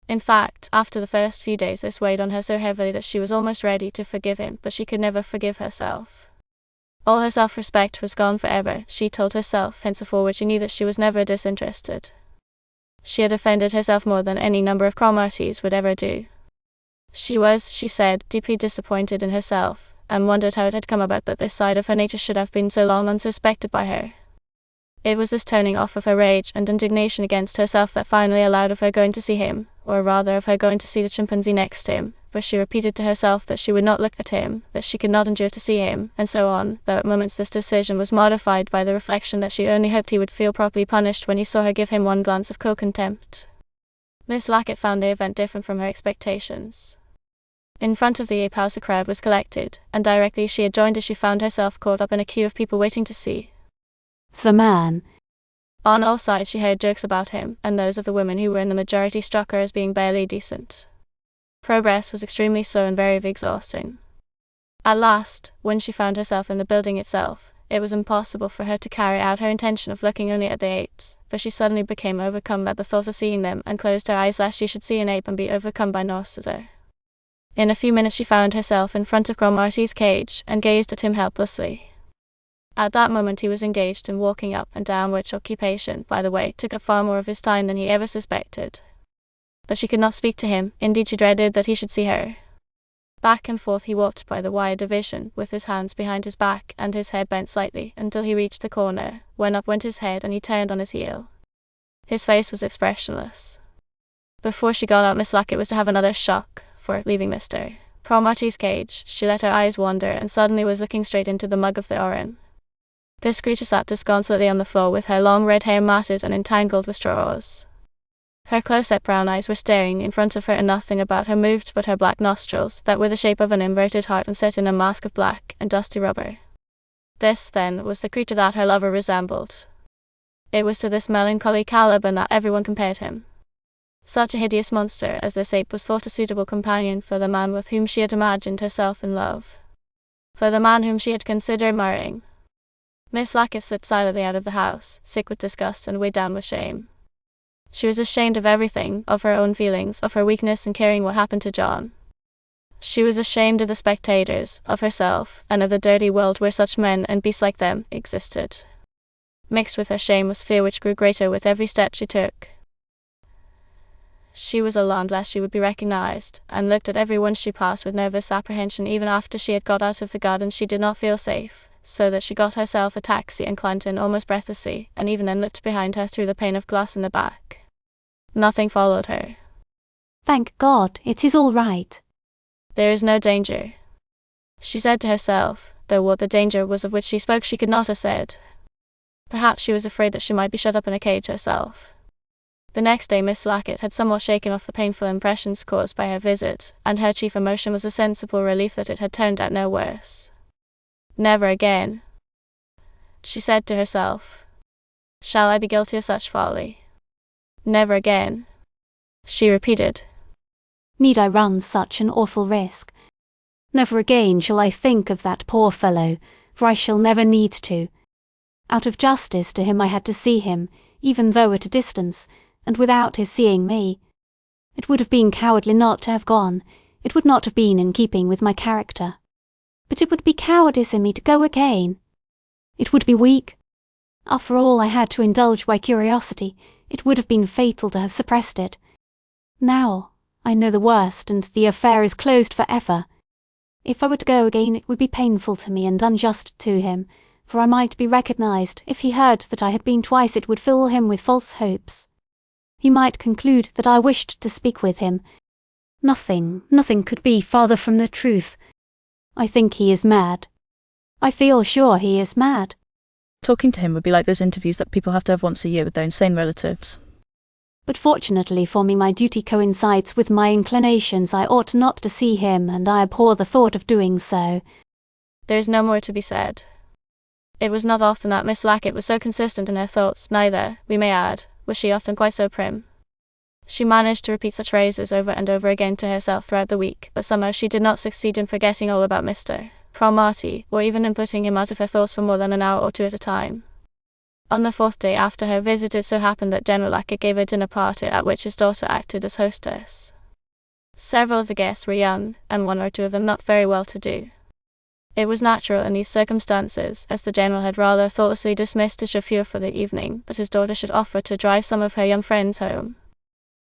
In fact, after the first few days this weighed on her so heavily that she was almost ready to forgive him, but she could never forgive herself. All her self-respect was gone forever, she told herself henceforward. She knew that she was never disinterested. She had offended herself more than any number of Cromarties would ever do. She was, she said, deeply disappointed in herself, and wondered how it had come about that this side of her nature should have been so long unsuspected by her. It was this turning off of her rage and indignation against herself that finally allowed of her going to see him, or rather of her going to see the chimpanzee next him, for she repeated to herself that she would not look at him, that she could not endure to see him, and so on, though at moments this decision was modified by the reflection that she only hoped he would feel properly punished when he saw her give him one glance of cold contempt. Miss Lackett found the event different from her expectations. In front of the ape house a crowd was collected, and directly she had joined it she found herself caught up in a queue of people waiting to see the man. On all sides she heard jokes about him, and those of the women who were in the majority struck her as being barely decent. Progress was extremely slow and very exhausting. At last, when she found herself in the building itself, it was impossible for her to carry out her intention of looking only at the apes, for she suddenly became overcome at the thought of seeing them, and closed her eyes lest she should see an ape and be overcome by nausea. In a few minutes she found herself in front of Cromartie's cage, and gazed at him helplessly. At that moment he was engaged in walking up and down, which occupation, by the way, took up far more of his time than he ever suspected. But she could not speak to him, indeed she dreaded that he should see her. Back and forth he walked by the wide division, with his hands behind his back and his head bent slightly, until he reached the corner, when up went his head and he turned on his heel. His face was expressionless. Before she got up Miss Lackett was to have another shock, for, leaving Mr. Cromartie's cage, she let her eyes wander and suddenly was looking straight into the mug of the Oran. This creature sat disconsolately on the floor with her long red hair matted and entangled with straws. Her close-set brown eyes were staring in front of her, and nothing about her moved but her black nostrils, that were the shape of an inverted heart and set in a mask of black and dusty rubber. This, then, was the creature that her lover resembled. It was to this melancholy Caliban that everyone compared him. Such a hideous monster as this ape was thought a suitable companion for the man with whom she had imagined herself in love. For the man whom she had considered marrying. Miss Lackett slipped silently out of the house, sick with disgust and weighed down with shame. She was ashamed of everything, of her own feelings, of her weakness in caring what happened to John. She was ashamed of the spectators, of herself, and of the dirty world where such men and beasts like them existed. Mixed with her shame was fear which grew greater with every step she took. She was alarmed lest she would be recognized, and looked at everyone she passed with nervous apprehension. Even after she had got out of the garden she did not feel safe, so that she got herself a taxi and climbed in almost breathlessly, and even then looked behind her through the pane of glass in the back. Nothing followed her. Thank God, it is all right. There is no danger, she said to herself, though what the danger was of which she spoke she could not have said. Perhaps she was afraid that she might be shut up in a cage herself. The next day Miss Lackett had somewhat shaken off the painful impressions caused by her visit, and her chief emotion was a sensible relief that it had turned out no worse. Never again, she said to herself, shall I be guilty of such folly. Never again, she repeated. Need I run such an awful risk? Never again shall I think of that poor fellow, for I shall never need to. Out of justice to him I had to see him, even though at a distance, and without his seeing me. It would have been cowardly not to have gone. It would not have been in keeping with my character. But it would be cowardice in me to go again. It would be weak. After all I had to indulge my curiosity, it would have been fatal to have suppressed it. Now I know the worst, and the affair is closed for ever. If I were to go again it would be painful to me and unjust to him, for I might be recognized. If he heard that I had been twice it would fill him with false hopes. He might conclude that I wished to speak with him. Nothing could be farther from the truth. I think he is mad. I feel sure he is mad. Talking to him would be like those interviews that people have to have once a year with their insane relatives. But fortunately for me my duty coincides with my inclinations. I ought not to see him, and I abhor the thought of doing so. There is no more to be said. It was not often that Miss Lackett was so consistent in her thoughts, neither, we may add, was she often quite so prim. She managed to repeat such phrases over and over again to herself throughout the week, but somehow she did not succeed in forgetting all about Mr. Cromartie, or even in putting him out of her thoughts for more than an hour or two at a time. On the fourth day after her visit it so happened that General Lackett gave a dinner party at which his daughter acted as hostess. Several of the guests were young, and one or two of them not very well to do. It was natural in these circumstances, as the General had rather thoughtlessly dismissed his chauffeur for the evening, that his daughter should offer to drive some of her young friends home.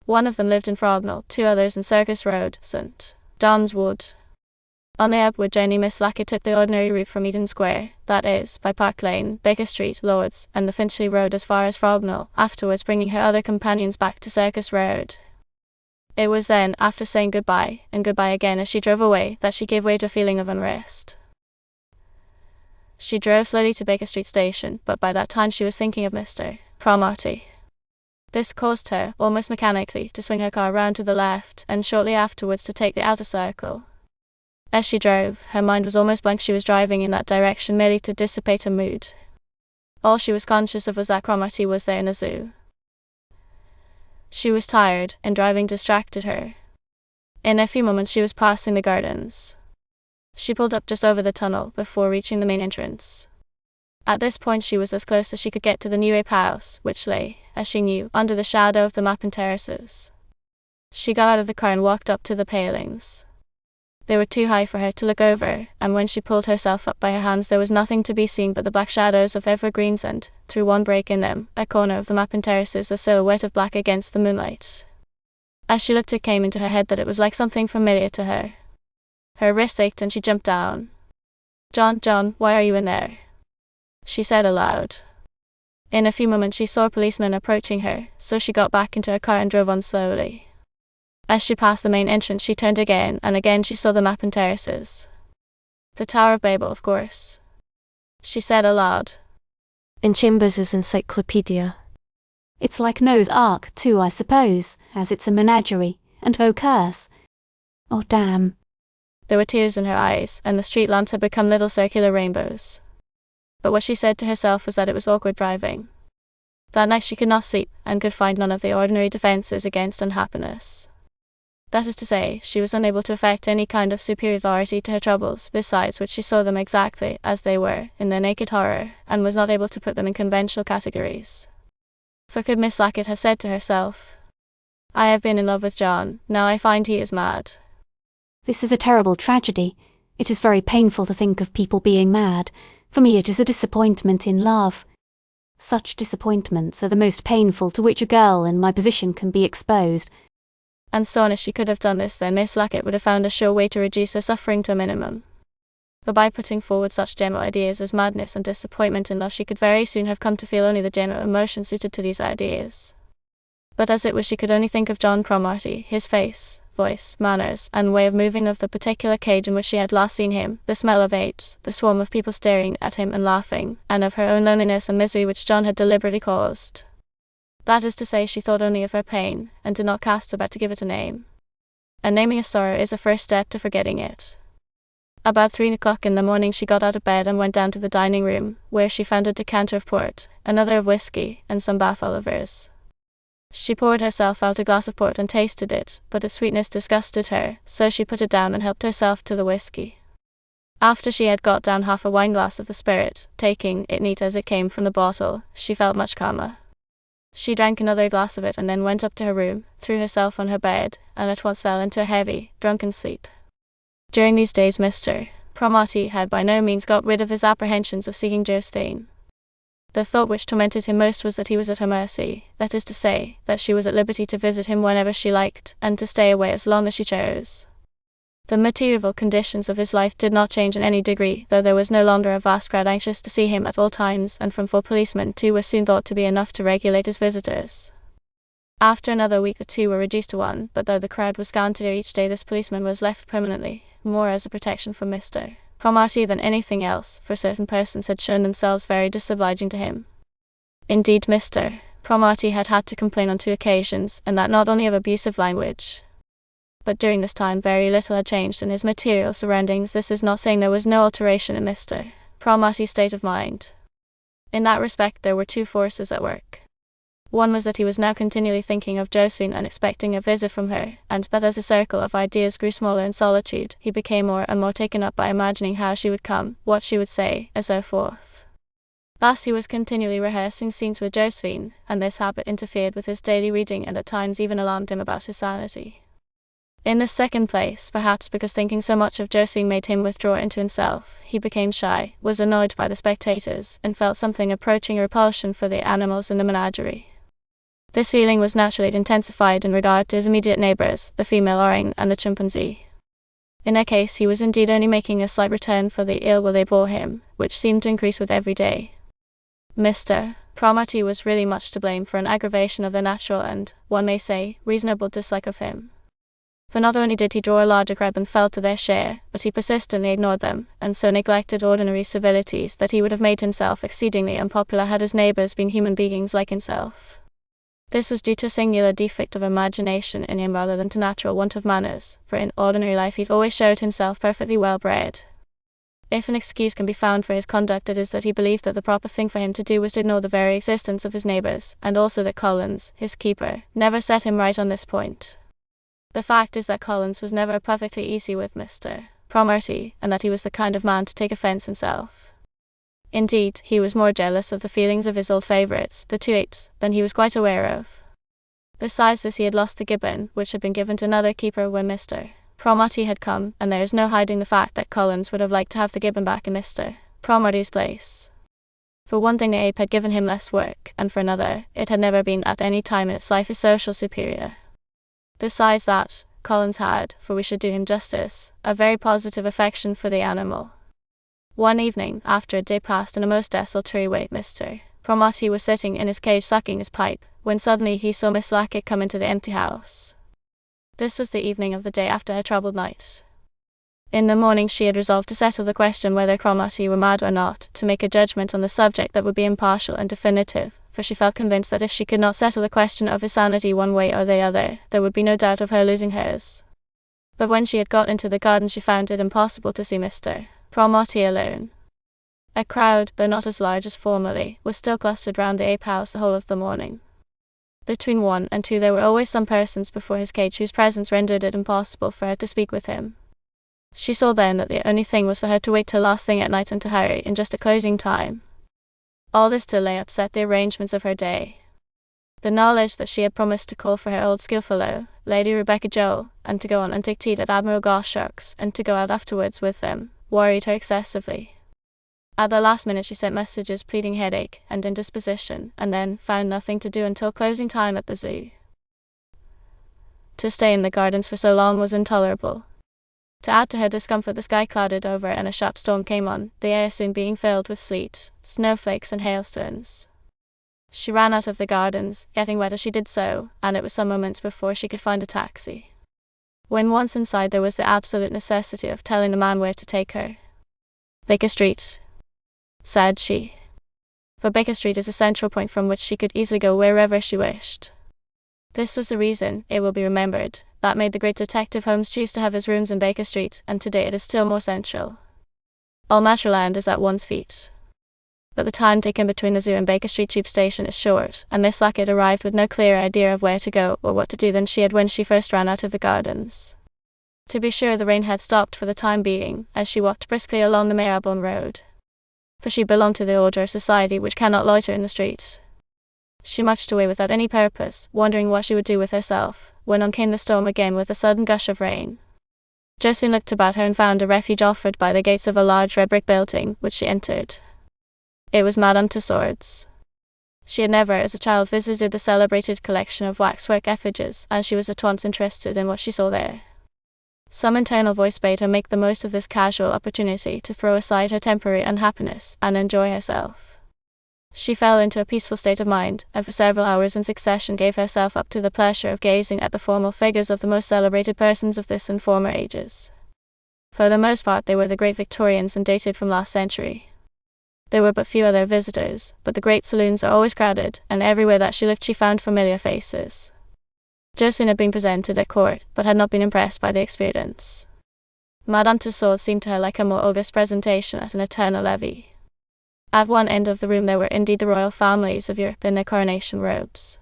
One of them lived in Frognall, two others in Circus Road, St. John's Wood. On the upward journey Miss Lackett took the ordinary route from Eden Square, that is, by Park Lane, Baker Street, Lord's, and the Finchley Road as far as Frognall, afterwards bringing her other companions back to Circus Road. It was then, after saying goodbye, and goodbye again as she drove away, that she gave way to a feeling of unrest. She drove slowly to Baker Street Station, but by that time she was thinking of Mr. Cromartie. This caused her, almost mechanically, to swing her car round to the left, and shortly afterwards to take the outer circle. As she drove, her mind was almost blank. She was driving in that direction merely to dissipate her mood. All she was conscious of was that Cromartie was there in the zoo. She was tired, and driving distracted her. In a few moments she was passing the gardens. She pulled up just over the tunnel before reaching the main entrance. At this point she was as close as she could get to the New Ape house, which lay, as she knew, under the shadow of the Mappin terraces. She got out of the car and walked up to the palings. They were too high for her to look over, and when she pulled herself up by her hands there was nothing to be seen but the black shadows of evergreens and, through one break in them, a corner of the Mappin terraces, a silhouette of black against the moonlight. As she looked it came into her head that it was like something familiar to her. Her wrists ached and she jumped down. John, why are you in there?" she said aloud. In a few moments she saw a policeman approaching her, so she got back into her car and drove on slowly. As she passed the main entrance she turned again, and again she saw the Mappin terraces. "The Tower of Babel, of course," she said aloud. In Chambers' encyclopedia. It's like Noah's Ark, too, I suppose, as it's a menagerie, and oh curse. Oh damn. There were tears in her eyes, and the street lamps had become little circular rainbows. But what she said to herself was that it was awkward driving. That night she could not sleep, and could find none of the ordinary defences against unhappiness. That is to say, she was unable to affect any kind of superiority to her troubles, besides which she saw them exactly as they were, in their naked horror, and was not able to put them in conventional categories. For could Miss Lackett have said to herself, "I have been in love with John, now I find he is mad"? This is a terrible tragedy. It is very painful to think of people being mad. For me it is a disappointment in love. Such disappointments are the most painful to which a girl in my position can be exposed. And so on as she could have done this, then Miss Lackett would have found a sure way to reduce her suffering to a minimum. For by putting forward such general ideas as madness and disappointment in love, she could very soon have come to feel only the general emotion suited to these ideas. But as it was, she could only think of John Cromartie, his face, voice, manners, and way of moving, of the particular cage in which she had last seen him, the smell of apes, the swarm of people staring at him and laughing, and of her own loneliness and misery which John had deliberately caused. That is to say, she thought only of her pain, and did not cast about to give it a name. And naming a sorrow is a first step to forgetting it. About 3 o'clock in the morning she got out of bed and went down to the dining room, where she found a decanter of port, another of whiskey, and some Bath olivers. She poured herself out a glass of port and tasted it, but its sweetness disgusted her, so she put it down and helped herself to the whiskey. After she had got down half a wineglass of the spirit, taking it neat as it came from the bottle, she felt much calmer. She drank another glass of it and then went up to her room, threw herself on her bed, and at once fell into a heavy, drunken sleep. During these days Mr. Cromartie had by no means got rid of his apprehensions of seeing Josephine. The thought which tormented him most was that he was at her mercy, that is to say, that she was at liberty to visit him whenever she liked, and to stay away as long as she chose. The material conditions of his life did not change in any degree, though there was no longer a vast crowd anxious to see him at all times, and from 4 policemen 2 were soon thought to be enough to regulate his visitors. After another week the 2 were reduced to 1, but though the crowd was scantier each day, this policeman was left permanently, more as a protection from Mr. Cromartie than anything else, for certain persons had shown themselves very disobliging to him. Indeed, Mr. Cromartie had had to complain on 2 occasions, and that not only of abusive language. But during this time very little had changed in his material surroundings. This is not saying there was no alteration in Mr. Cromartie's state of mind. In that respect there were 2 forces at work. One was that he was now continually thinking of Josephine and expecting a visit from her, and that as his circle of ideas grew smaller in solitude, he became more and more taken up by imagining how she would come, what she would say, and so forth. Thus he was continually rehearsing scenes with Josephine, and this habit interfered with his daily reading and at times even alarmed him about his sanity. In the second place, perhaps because thinking so much of Josephine made him withdraw into himself, he became shy, was annoyed by the spectators, and felt something approaching a repulsion for the animals in the menagerie. This feeling was naturally intensified in regard to his immediate neighbors, the female orang and the chimpanzee. In their case he was indeed only making a slight return for the ill will they bore him, which seemed to increase with every day. Mr. Cromartie was really much to blame for an aggravation of their natural and, one may say, reasonable dislike of him. For not only did he draw a larger crowd than fell to their share, but he persistently ignored them, and so neglected ordinary civilities that he would have made himself exceedingly unpopular had his neighbors been human beings like himself. This was due to a singular defect of imagination in him rather than to natural want of manners, for in ordinary life he always showed himself perfectly well bred. If an excuse can be found for his conduct, it is that he believed that the proper thing for him to do was to ignore the very existence of his neighbors, and also that Collins, his keeper, never set him right on this point. The fact is that Collins was never perfectly easy with Mr. Cromartie, and that he was the kind of man to take offence himself. Indeed, he was more jealous of the feelings of his old favourites, the 2 apes, than he was quite aware of. Besides this, he had lost the gibbon, which had been given to another keeper when Mr. Cromartie had come, and there is no hiding the fact that Collins would have liked to have the gibbon back in Mr. Cromartie's place. For one thing, the ape had given him less work, and for another, it had never been at any time in its life his social superior. Besides that, Collins had, for we should do him justice, a very positive affection for the animal. One evening, after a day passed in a most desultory way, Mr. Cromartie was sitting in his cage sucking his pipe, when suddenly he saw Miss Lackett come into the empty house. This was the evening of the day after her troubled night. In the morning she had resolved to settle the question whether Cromartie were mad or not, to make a judgment on the subject that would be impartial and definitive, for she felt convinced that if she could not settle the question of his sanity one way or the other, there would be no doubt of her losing hers. But when she had got into the garden she found it impossible to see Mr. Cromartie alone. A crowd, though not as large as formerly, was still clustered round the ape house the whole of the morning. Between 1 and 2 there were always some persons before his cage whose presence rendered it impossible for her to speak with him. She saw then that the only thing was for her to wait till last thing at night and to hurry in just at closing time. All this delay upset the arrangements of her day. The knowledge that she had promised to call for her old schoolfellow, Lady Rebecca Joel, and to go on and take tea at Admiral Goshawk's, and to go out afterwards with them, worried her excessively. At the last minute she sent messages pleading headache and indisposition, and then found nothing to do until closing time at the zoo. To stay in the gardens for so long was intolerable. To add to her discomfort, the sky clouded over and a sharp storm came on, the air soon being filled with sleet, snowflakes and hailstones. She ran out of the gardens, getting wet as she did so, and it was some moments before she could find a taxi. When once inside, there was the absolute necessity of telling the man where to take her. Baker Street, said she. For Baker Street is a central point from which she could easily go wherever she wished. This was the reason, it will be remembered, that made the great Detective Holmes choose to have his rooms in Baker Street, and today it is still more central. All Matterland is at one's feet. But the time taken between the zoo and Baker Street tube station is short, and Miss Lackett arrived with no clearer idea of where to go or what to do than she had when she first ran out of the gardens. To be sure, the rain had stopped for the time being, as she walked briskly along the Marylebone Road. For she belonged to the order of society which cannot loiter in the street. She marched away without any purpose, wondering what she would do with herself, when on came the storm again with a sudden gush of rain. Josephine looked about her and found a refuge offered by the gates of a large red brick building, which she entered. It was Madame Tussauds. She had never, as a child, visited the celebrated collection of waxwork effigies, and she was at once interested in what she saw there. Some internal voice bade her make the most of this casual opportunity to throw aside her temporary unhappiness and enjoy herself. She fell into a peaceful state of mind, and for several hours in succession gave herself up to the pleasure of gazing at the formal figures of the most celebrated persons of this and former ages. For the most part they were the great Victorians and dated from last century. There were but few other visitors, but the great saloons are always crowded, and everywhere that she looked she found familiar faces. Josephine had been presented at court, but had not been impressed by the experience. Madame Tussauds seemed to her like a more august presentation at an eternal levee. At one end of the room there were indeed the royal families of Europe in their coronation robes.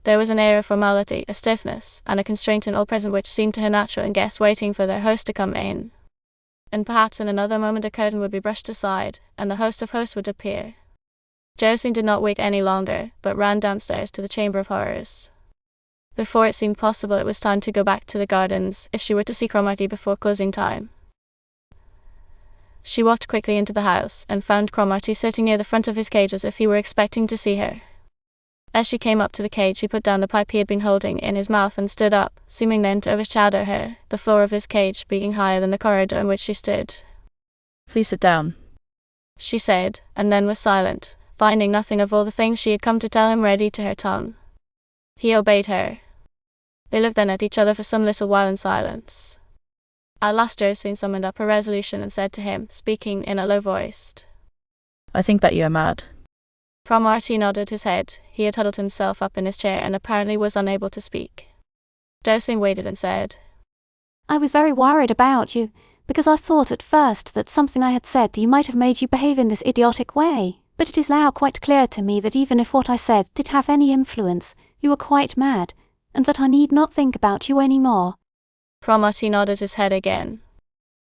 There was an air of formality, a stiffness, and a constraint in all present which seemed to her natural in guests waiting for their host to come in. And perhaps in another moment a curtain would be brushed aside, and the host of hosts would appear. Josephine did not wait any longer, but ran downstairs to the Chamber of Horrors. Before it seemed possible it was time to go back to the gardens, if she were to see Cromartie before closing time. She walked quickly into the house, and found Cromartie sitting near the front of his cage as if he were expecting to see her. As she came up to the cage he put down the pipe he had been holding in his mouth and stood up, seeming then to overshadow her, the floor of his cage being higher than the corridor in which she stood. Please sit down, she said, and then was silent, finding nothing of all the things she had come to tell him ready to her tongue. He obeyed her. They looked then at each other for some little while in silence. At last Josephine summoned up her resolution and said to him, speaking in a low voice, I think that you are mad. Cromartie nodded his head. He had huddled himself up in his chair and apparently was unable to speak. Josephine waited and said, I was very worried about you, because I thought at first that something I had said to you might have made you behave in this idiotic way. But it is now quite clear to me that even if what I said did have any influence, you were quite mad, and that I need not think about you any more. Cromartie nodded his head again.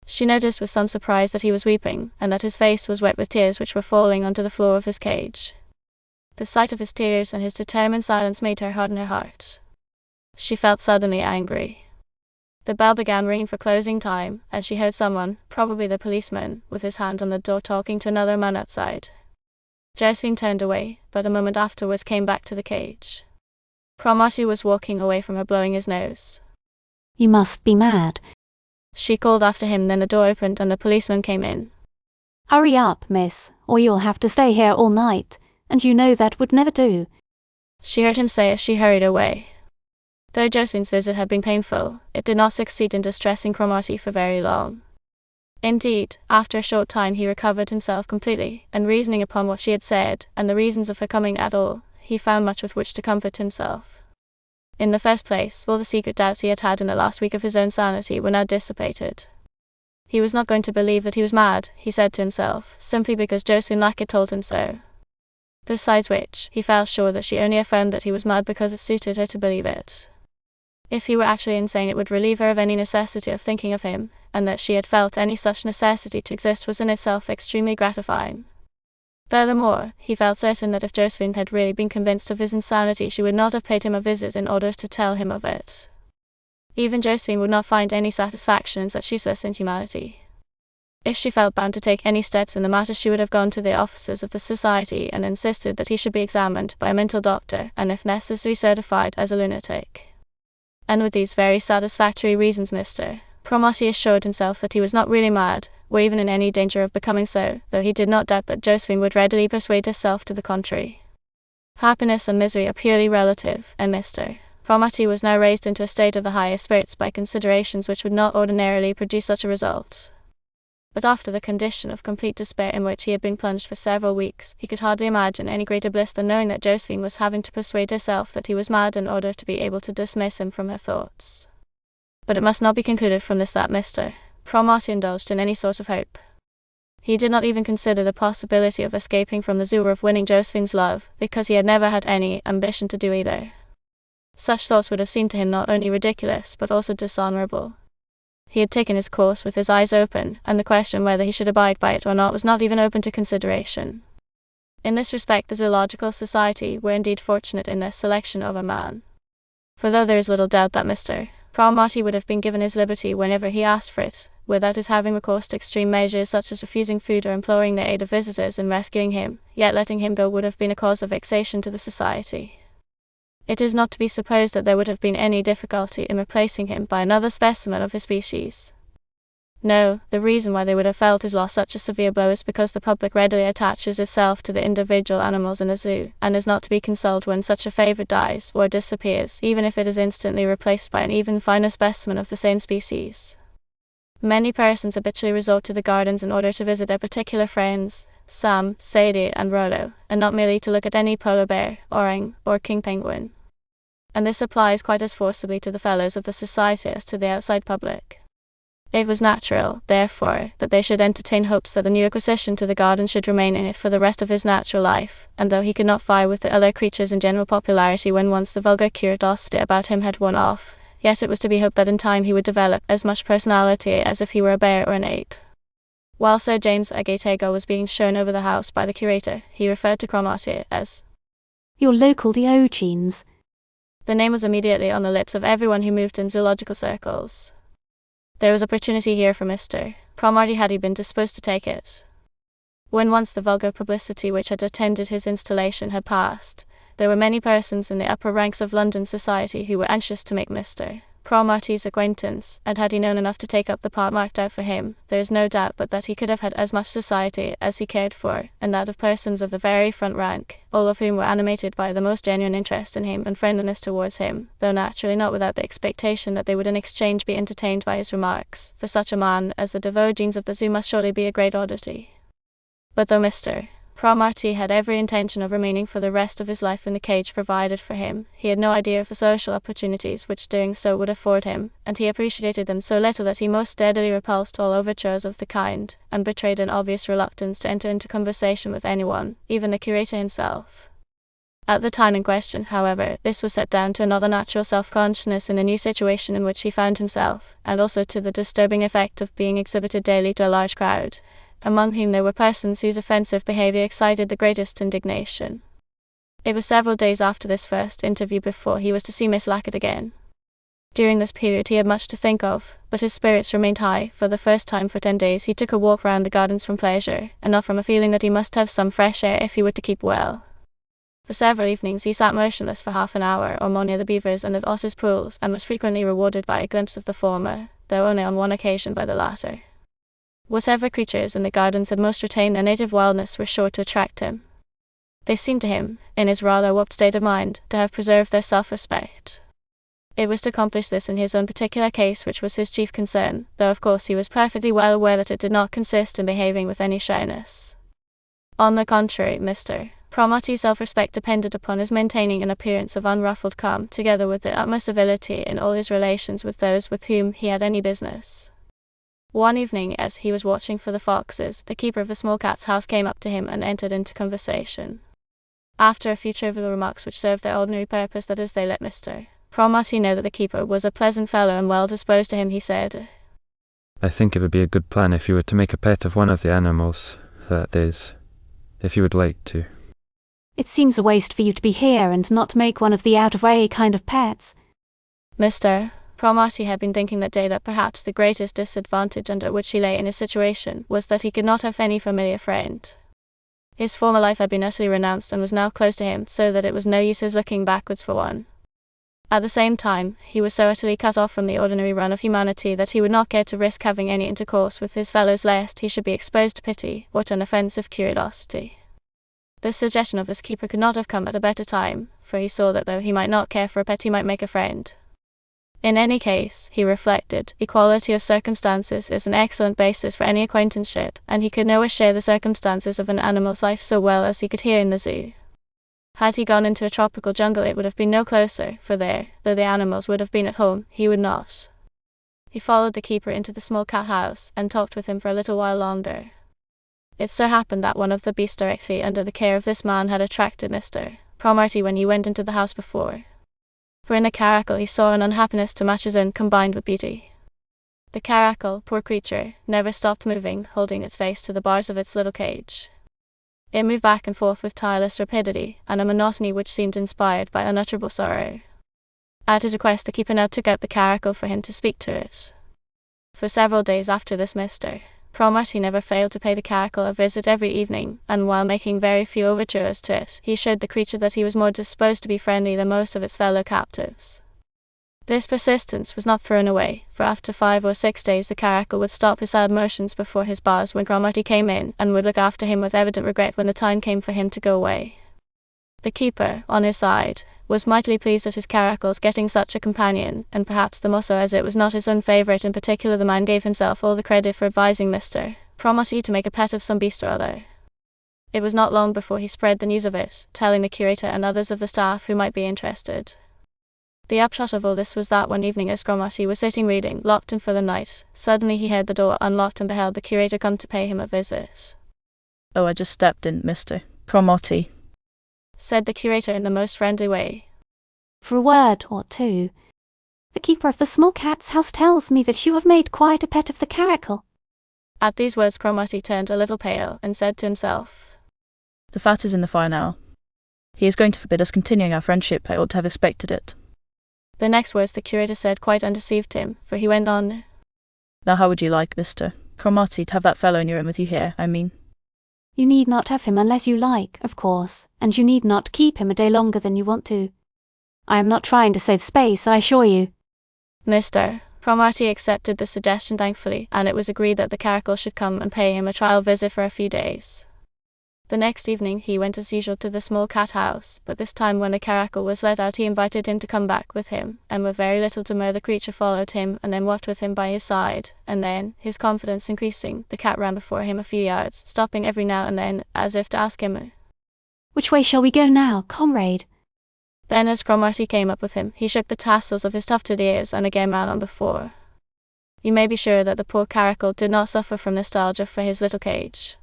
She noticed with some surprise that he was weeping, and that his face was wet with tears which were falling onto the floor of his cage. The sight of his tears and his determined silence made her harden her heart. She felt suddenly angry. The bell began ringing for closing time, and she heard someone, probably the policeman, with his hand on the door talking to another man outside. Josephine turned away, but a moment afterwards came back to the cage. Cromartie was walking away from her, blowing his nose. You must be mad, she called after him. Then the door opened and the policeman came in. Hurry up, miss, or you'll have to stay here all night, and you know that would never do, she heard him say as she hurried away. Though Josephine's visit had been painful, it did not succeed in distressing Cromartie for very long. Indeed, after a short time he recovered himself completely, and reasoning upon what she had said, and the reasons of her coming at all, he found much with which to comfort himself. In the first place, all the secret doubts he had had in the last week of his own sanity were now dissipated. He was not going to believe that he was mad, he said to himself, simply because Josephine Lackett told him so. Besides which, he felt sure that she only affirmed that he was mad because it suited her to believe it. If he were actually insane, it would relieve her of any necessity of thinking of him, and that she had felt any such necessity to exist was in itself extremely gratifying. Furthermore, he felt certain that if Josephine had really been convinced of his insanity, she would not have paid him a visit in order to tell him of it. Even Josephine would not find any satisfaction in such useless inhumanity. If she felt bound to take any steps in the matter, she would have gone to the officers of the society and insisted that he should be examined by a mental doctor, and if necessary certified as a lunatic. And with these very satisfactory reasons, Mr. Cromartie assured himself that he was not really mad, or even in any danger of becoming so, though he did not doubt that Josephine would readily persuade herself to the contrary. Happiness and misery are purely relative, and Mr. Cromartie was now raised into a state of the highest spirits by considerations which would not ordinarily produce such a result. But after the condition of complete despair in which he had been plunged for several weeks, he could hardly imagine any greater bliss than knowing that Josephine was having to persuade herself that he was mad in order to be able to dismiss him from her thoughts. But it must not be concluded from this that Mr. Cromartie indulged in any sort of hope. He did not even consider the possibility of escaping from the zoo or of winning Josephine's love, because he had never had any ambition to do either. Such thoughts would have seemed to him not only ridiculous, but also dishonorable. He had taken his course with his eyes open, and the question whether he should abide by it or not was not even open to consideration. In this respect the Zoological Society were indeed fortunate in their selection of a man. For though there is little doubt that Mr. Cromartie would have been given his liberty whenever he asked for it, without his having recourse to extreme measures such as refusing food or imploring the aid of visitors in rescuing him, yet letting him go would have been a cause of vexation to the society. It is not to be supposed that there would have been any difficulty in replacing him by another specimen of his species. No, the reason why they would have felt his loss such a severe blow is because the public readily attaches itself to the individual animals in a zoo, and is not to be consoled when such a favourite dies or disappears, even if it is instantly replaced by an even finer specimen of the same species. Many persons habitually resort to the gardens in order to visit their particular friends, Sam, Sadie, and Rollo, and not merely to look at any polar bear, orang, or king penguin. And this applies quite as forcibly to the fellows of the society as to the outside public. It was natural, therefore, that they should entertain hopes that the new acquisition to the garden should remain in it for the rest of his natural life, and though he could not vie with the other creatures in general popularity when once the vulgar curiosity about him had worn off, yet it was to be hoped that in time he would develop as much personality as if he were a bear or an ape. While Sir James Agatego was being shown over the house by the curator, he referred to Cromartie as your local Diogenes. The name was immediately on the lips of everyone who moved in zoological circles. There was opportunity here for Mr. Cromartie had he been disposed to take it. When once the vulgar publicity which had attended his installation had passed, there were many persons in the upper ranks of London society who were anxious to make Mr. Cromartie's acquaintance, and had he known enough to take up the part marked out for him, there is no doubt but that he could have had as much society as he cared for, and that of persons of the very front rank, all of whom were animated by the most genuine interest in him and friendliness towards him, though naturally not without the expectation that they would in exchange be entertained by his remarks, for such a man as the Diogenes of the zoo must surely be a great oddity. But though Mr. Cromartie had every intention of remaining for the rest of his life in the cage provided for him, he had no idea of the social opportunities which doing so would afford him, and he appreciated them so little that he most steadily repulsed all overtures of the kind, and betrayed an obvious reluctance to enter into conversation with anyone, even the curator himself. At the time in question, however, this was set down to another natural self-consciousness in the new situation in which he found himself, and also to the disturbing effect of being exhibited daily to a large crowd, among whom there were persons whose offensive behaviour excited the greatest indignation. It was several days after this first interview before he was to see Miss Lackett again. During this period he had much to think of, but his spirits remained high. For the first time for 10 days he took a walk round the gardens from pleasure, and not from a feeling that he must have some fresh air if he were to keep well. For several evenings he sat motionless for half an hour or more near the beavers and the otters' pools, and was frequently rewarded by a glimpse of the former, though only on one occasion by the latter. Whatever creatures in the gardens had most retained their native wildness were sure to attract him. They seemed to him, in his rather warped state of mind, to have preserved their self-respect. It was to accomplish this in his own particular case which was his chief concern, though of course he was perfectly well aware that it did not consist in behaving with any shyness. On the contrary, Mr. Cromartie's self-respect depended upon his maintaining an appearance of unruffled calm, together with the utmost civility in all his relations with those with whom he had any business. One evening, as he was watching for the foxes, the keeper of the small cat's house came up to him and entered into conversation. After a few trivial remarks which served their ordinary purpose, that is, they let Mr. Cromartie know that the keeper was a pleasant fellow and well disposed to him, he said, I think it would be a good plan if you were to make a pet of one of the animals, that is, if you would like to. It seems a waste for you to be here and not make one of the out-of-way kind of pets. Mr. Cromartie had been thinking that day that perhaps the greatest disadvantage under which he lay in his situation was that he could not have any familiar friend. His former life had been utterly renounced and was now closed to him, so that it was no use his looking backwards for one. At the same time, he was so utterly cut off from the ordinary run of humanity that he would not care to risk having any intercourse with his fellows lest he should be exposed to pity or to an offensive curiosity. The suggestion of this keeper could not have come at a better time, for he saw that though he might not care for a pet, he might make a friend. In any case, he reflected, equality of circumstances is an excellent basis for any acquaintanceship, and he could nowhere share the circumstances of an animal's life so well as he could here in the zoo. Had he gone into a tropical jungle, it would have been no closer, for there, though the animals would have been at home, he would not. He followed the keeper into the small cat house, and talked with him for a little while longer. It so happened that one of the beasts directly under the care of this man had attracted Mr. Cromartie when he went into the house before. For in the caracal he saw an unhappiness to match his own combined with beauty. The caracal, poor creature, never stopped moving, holding its face to the bars of its little cage. It moved back and forth with tireless rapidity, and a monotony which seemed inspired by unutterable sorrow. At his request, the keeper now took out the caracal for him to speak to it. For several days after this, Mr. Cromartie never failed to pay the caracal a visit every evening, and while making very few overtures to it, he showed the creature that he was more disposed to be friendly than most of its fellow captives. This persistence was not thrown away, for after 5 or 6 days the caracal would stop his sad motions before his bars when Cromartie came in, and would look after him with evident regret when the time came for him to go away. The keeper, on his side, was mightily pleased at his caracal's getting such a companion, and perhaps the more so as it was not his own favourite in particular. The man gave himself all the credit for advising Mr. Cromartie to make a pet of some beast or other. It was not long before he spread the news of it, telling the curator and others of the staff who might be interested. The upshot of all this was that one evening as Cromartie was sitting reading, locked in for the night, suddenly he heard the door unlocked and beheld the curator come to pay him a visit. Oh, I just stepped in, Mr. Cromartie, said the curator in the most friendly way. For a word or two. The keeper of the small cat's house tells me that you have made quite a pet of the caracal. At these words Cromartie turned a little pale, and said to himself, The fat is in the fire now. He is going to forbid us continuing our friendship. I ought to have expected it. The next words the curator said quite undeceived him, for he went on, Now how would you like, Mr. Cromartie, to have that fellow in your room with you here, I mean? You need not have him unless you like, of course, and you need not keep him a day longer than you want to. I am not trying to save space, I assure you. Mr. Cromartie accepted the suggestion thankfully, and it was agreed that the caracal should come and pay him a trial visit for a few days. The next evening he went as usual to the small cat house, but this time when the caracal was let out he invited him to come back with him, and with very little demur the creature followed him and then walked with him by his side, and then, his confidence increasing, the cat ran before him a few yards, stopping every now and then as if to ask him, Which way shall we go now, comrade? Then as Cromartie came up with him, he shook the tassels of his tufted ears and again ran on before. You may be sure that the poor caracal did not suffer from nostalgia for his little cage.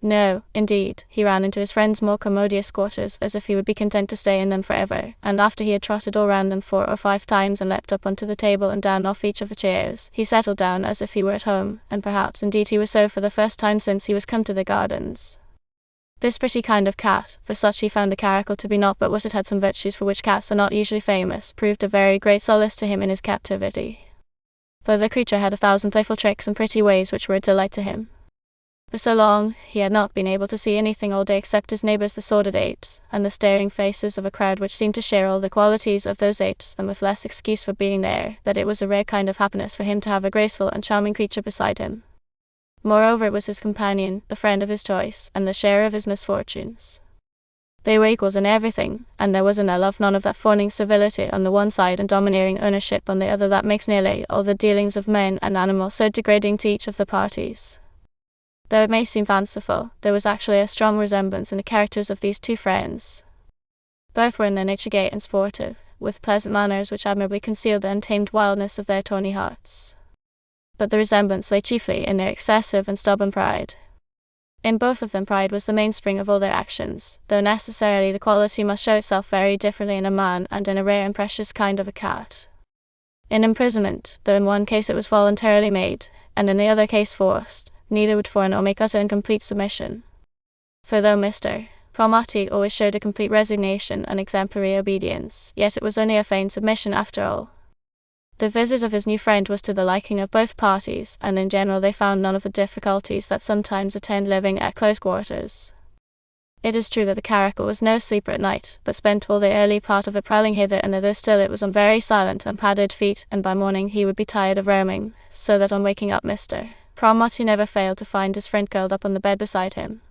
No, indeed, he ran into his friend's more commodious quarters as if he would be content to stay in them forever, and after he had trotted all round them 4 or 5 times and leapt up onto the table and down off each of the chairs, he settled down as if he were at home, and perhaps indeed he was so for the first time since he was come to the gardens. This pretty kind of cat, for such he found the caracal to be not but what it had some virtues for which cats are not usually famous, proved a very great solace to him in his captivity. For the creature had 1,000 playful tricks and pretty ways which were a delight to him. For so long he had not been able to see anything all day except his neighbours the sordid apes, and the staring faces of a crowd which seemed to share all the qualities of those apes, and with less excuse for being there, that it was a rare kind of happiness for him to have a graceful and charming creature beside him. Moreover, it was his companion, the friend of his choice, and the sharer of his misfortunes. They were equals in everything, and there was in their love none of that fawning servility on the one side and domineering ownership on the other that makes nearly all the dealings of men and animals so degrading to each of the parties. Though it may seem fanciful, there was actually a strong resemblance in the characters of these two friends. Both were in their nature gay and sportive, with pleasant manners which admirably concealed the untamed wildness of their tawny hearts. But the resemblance lay chiefly in their excessive and stubborn pride. In both of them pride was the mainspring of all their actions, though necessarily the quality must show itself very differently in a man and in a rare and precious kind of a cat. In imprisonment, though in one case it was voluntarily made, and in the other case forced, neither would fawn or make utter and complete submission. For though Mr. Cromartie always showed a complete resignation and exemplary obedience, yet it was only a feigned submission after all. The visit of his new friend was to the liking of both parties, and in general they found none of the difficulties that sometimes attend living at close quarters. It is true that the caracal was no sleeper at night, but spent all the early part of it prowling hither and thither. Still it was on very silent and padded feet, and by morning he would be tired of roaming, so that on waking up Mr. Cromartie never failed to find his friend curled up on the bed beside him.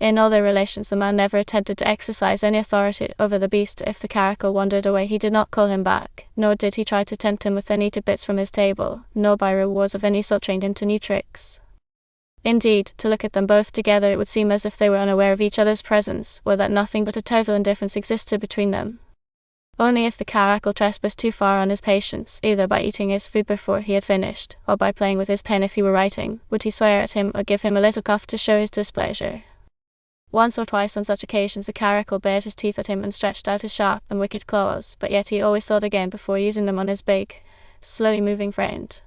In all their relations the man never attempted to exercise any authority over the beast. If the caracal wandered away he did not call him back, nor did he try to tempt him with any tidbits from his table, nor by rewards of any sort trained him to new tricks. Indeed, to look at them both together it would seem as if they were unaware of each other's presence, or that nothing but a total indifference existed between them. Only if the caracal trespassed too far on his patience, either by eating his food before he had finished, or by playing with his pen if he were writing, would he swear at him or give him a little cuff to show his displeasure. Once or twice on such occasions the caracal bared his teeth at him and stretched out his sharp and wicked claws, but yet he always thought again before using them on his big, slowly moving friend.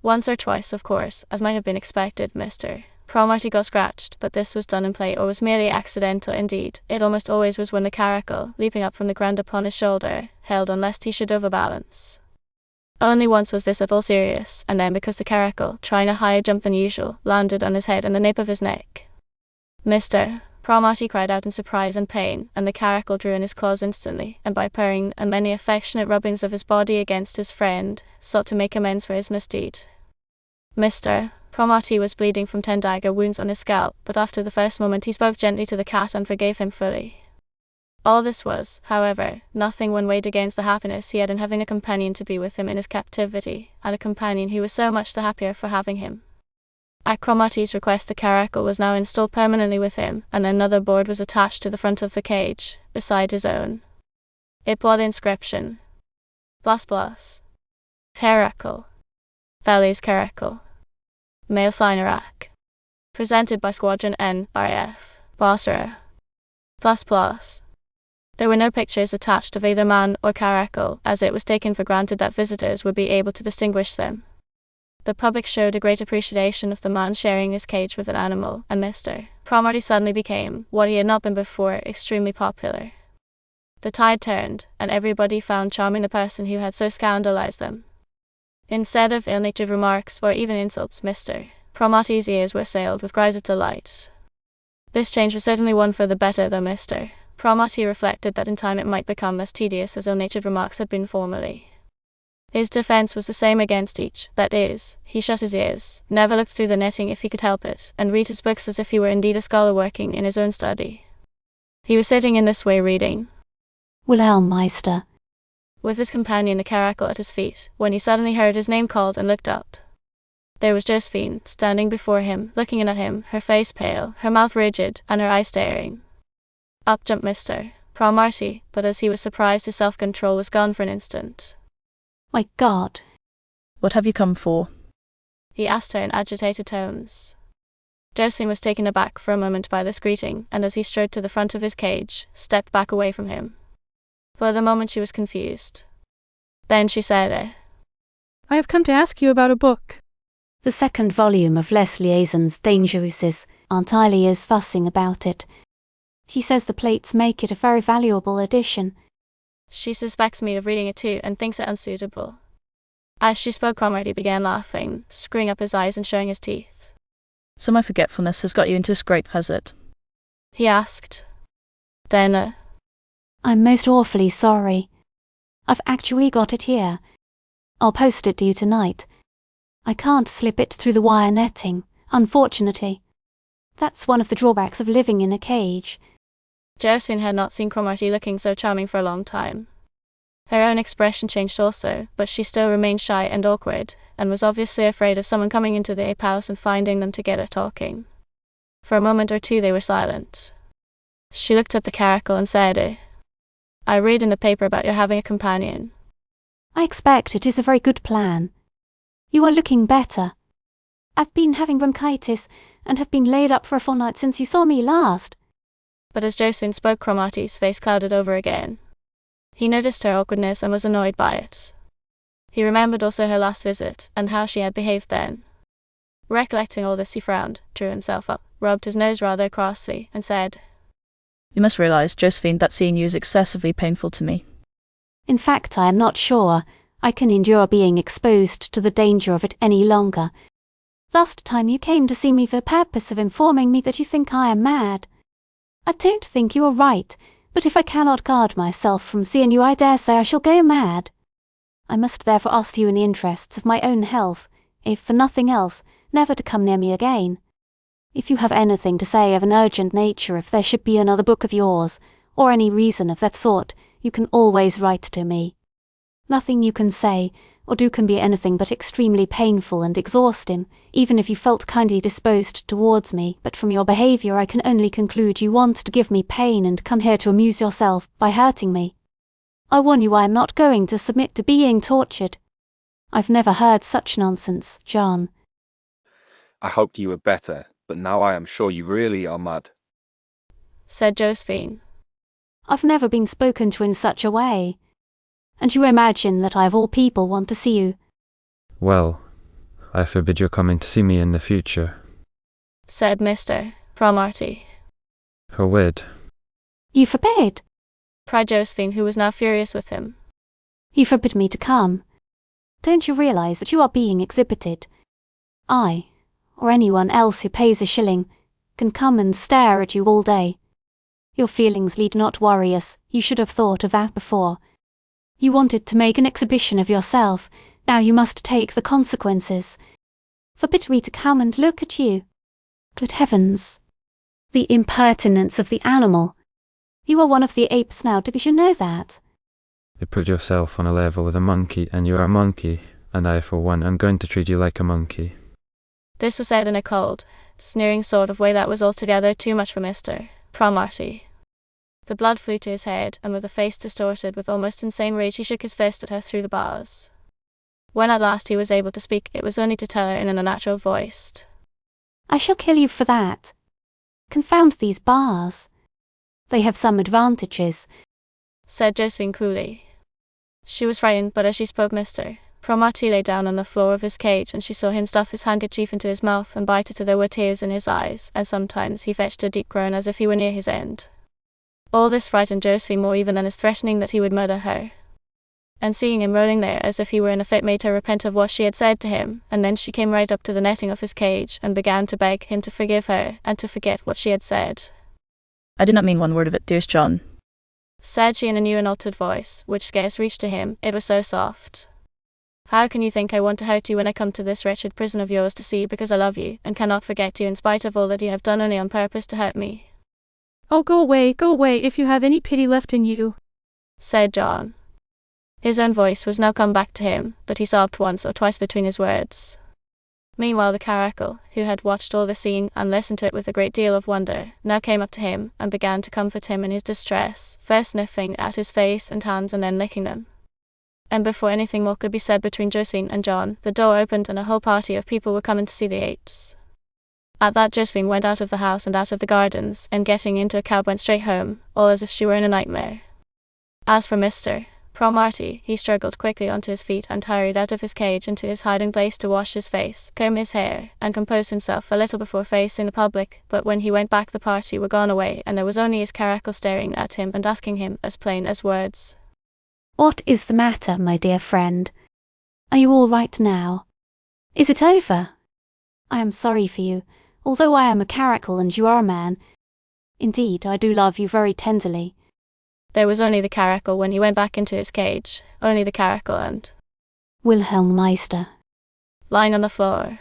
Once or twice, of course, as might have been expected, Mr. Cromartie got scratched, but this was done in play or was merely accidental. Indeed, it almost always was when the caracal, leaping up from the ground upon his shoulder, held on lest he should overbalance. Only once was this at all serious, and then because the caracal, trying a higher jump than usual, landed on his head and the nape of his neck. Mr. Cromartie cried out in surprise and pain, and the caracal drew in his claws instantly, and by purring and many affectionate rubbings of his body against his friend, sought to make amends for his misdeed. Mr. Cromartie was bleeding from 10 dagger wounds on his scalp, but after the first moment he spoke gently to the cat and forgave him fully. All this was, however, nothing when weighed against the happiness he had in having a companion to be with him in his captivity, and a companion who was so much the happier for having him. At Cromartie's request the caracal was now installed permanently with him, and another board was attached to the front of the cage, beside his own. It bore the inscription, ++, Caracal, Valley's Caracal, Male Signorak, presented by Squadron N, RAF, Basra, ++. There were no pictures attached of either man or caracal, as it was taken for granted that visitors would be able to distinguish them. The public showed a great appreciation of the man sharing his cage with an animal, and Mr. Cromartie suddenly became, what he had not been before, extremely popular. The tide turned, and everybody found charming the person who had so scandalized them. Instead of ill-natured remarks or even insults, Mr. Cromartie's ears were assailed with cries of delight. This change was certainly one for the better, though Mr. Cromartie reflected that in time it might become as tedious as ill-natured remarks had been formerly. His defense was the same against each, that is, he shut his ears, never looked through the netting if he could help it, and read his books as if he were indeed a scholar working in his own study. He was sitting in this way reading, Wilhelmmeister, with his companion the caracal at his feet, when he suddenly heard his name called and looked up. There was Josephine, standing before him, looking in at him, her face pale, her mouth rigid, and her eyes staring. Up jumped Mr. Cromartie, but as he was surprised his self-control was gone for an instant. My God! What have you come for? He asked her in agitated tones. Josephine was taken aback for a moment by this greeting, and as he strode to the front of his cage, stepped back away from him. For the moment she was confused. Then she said, I have come to ask you about a book. The second volume of Les Liaisons Dangereuses. Aunt Eileen is fussing about it. She says the plates make it a very valuable addition. She suspects me of reading it too, and thinks it unsuitable. As she spoke, Cromartie began laughing, screwing up his eyes and showing his teeth. So my forgetfulness has got you into a scrape, has it? He asked. Then, I'm most awfully sorry. I've actually got it here. I'll post it to you tonight. I can't slip it through the wire netting, unfortunately. That's one of the drawbacks of living in a cage. Josephine had not seen Cromartie looking so charming for a long time. Her own expression changed also, but she still remained shy and awkward, and was obviously afraid of someone coming into the ape house and finding them together talking. For a moment or two they were silent. She looked at the caracal and said, I read in the paper about your having a companion. I expect it is a very good plan. You are looking better. I've been having bronchitis, and have been laid up for a fortnight since you saw me last. But as Josephine spoke, Cromartie's face clouded over again. He noticed her awkwardness and was annoyed by it. He remembered also her last visit, and how she had behaved then. Recollecting all this, he frowned, drew himself up, rubbed his nose rather crossly, and said, You must realize, Josephine, that seeing you is excessively painful to me. In fact, I am not sure I can endure being exposed to the danger of it any longer. Last time you came to see me for the purpose of informing me that you think I am mad. I don't think you are right, but if I cannot guard myself from seeing you, I dare say I shall go mad. I must therefore ask you in the interests of my own health, if for nothing else, never to come near me again. If you have anything to say of an urgent nature, if there should be another book of yours, or any reason of that sort, you can always write to me. Nothing you can say or do can be anything but extremely painful and exhausting, even if you felt kindly disposed towards me, but from your behaviour I can only conclude you want to give me pain and come here to amuse yourself by hurting me. I warn you I am not going to submit to being tortured. I've never heard such nonsense, John. I hoped you were better, but now I am sure you really are mad, said Josephine. I've never been spoken to in such a way. And you imagine that I of all people want to see you. Well, I forbid your coming to see me in the future, said Mr. Cromartie. Forbid. You forbid? Cried Josephine, who was now furious with him. You forbid me to come. Don't you realize that you are being exhibited? I, or anyone else who pays a shilling, can come and stare at you all day. Your feelings need not worry us, you should have thought of that before. You wanted to make an exhibition of yourself, now you must take the consequences. Forbid me to come and look at you. Good heavens! The impertinence of the animal! You are one of the apes now, did you know that? You put yourself on a level with a monkey, and you are a monkey, and I, for one, am going to treat you like a monkey. This was said in a cold, sneering sort of way that was altogether too much for Mr. Cromartie. The blood flew to his head, and with a face distorted with almost insane rage he shook his fist at her through the bars. When at last he was able to speak, it was only to tell her in an unnatural voice, I shall kill you for that. Confound these bars. They have some advantages, said Josephine coolly. She was frightened, but as she spoke Mr. Cromartie lay down on the floor of his cage, and she saw him stuff his handkerchief into his mouth and bite it till there were tears in his eyes, and sometimes he fetched a deep groan as if he were near his end. All this frightened Josephine more even than his threatening that he would murder her. And seeing him rolling there as if he were in a fit made her repent of what she had said to him, and then she came right up to the netting of his cage and began to beg him to forgive her and to forget what she had said. I did not mean one word of it, dearest John, said she in a new and altered voice, which scarce reached to him, it was so soft. How can you think I want to hurt you when I come to this wretched prison of yours to see you because I love you, and cannot forget you in spite of all that you have done only on purpose to hurt me? Oh, go away, if you have any pity left in you, said John. His own voice was now come back to him, but he sobbed once or twice between his words. Meanwhile the caracal, who had watched all the scene and listened to it with a great deal of wonder, now came up to him and began to comfort him in his distress, first sniffing at his face and hands and then licking them. And before anything more could be said between Josephine and John, the door opened and a whole party of people were coming to see the apes. At that Josephine went out of the house and out of the gardens, and getting into a cab went straight home, all as if she were in a nightmare. As for Mr. Cromartie, he struggled quickly onto his feet and hurried out of his cage into his hiding place to wash his face, comb his hair, and compose himself a little before facing the public, but when he went back the party were gone away, and there was only his caracal staring at him and asking him, as plain as words, What is the matter, my dear friend? Are you all right now? Is it over? I am sorry for you, although I am a caracal and you are a man. Indeed, I do love you very tenderly. There was only the caracal when he went back into his cage, only the caracal and Wilhelm Meister, lying on the floor.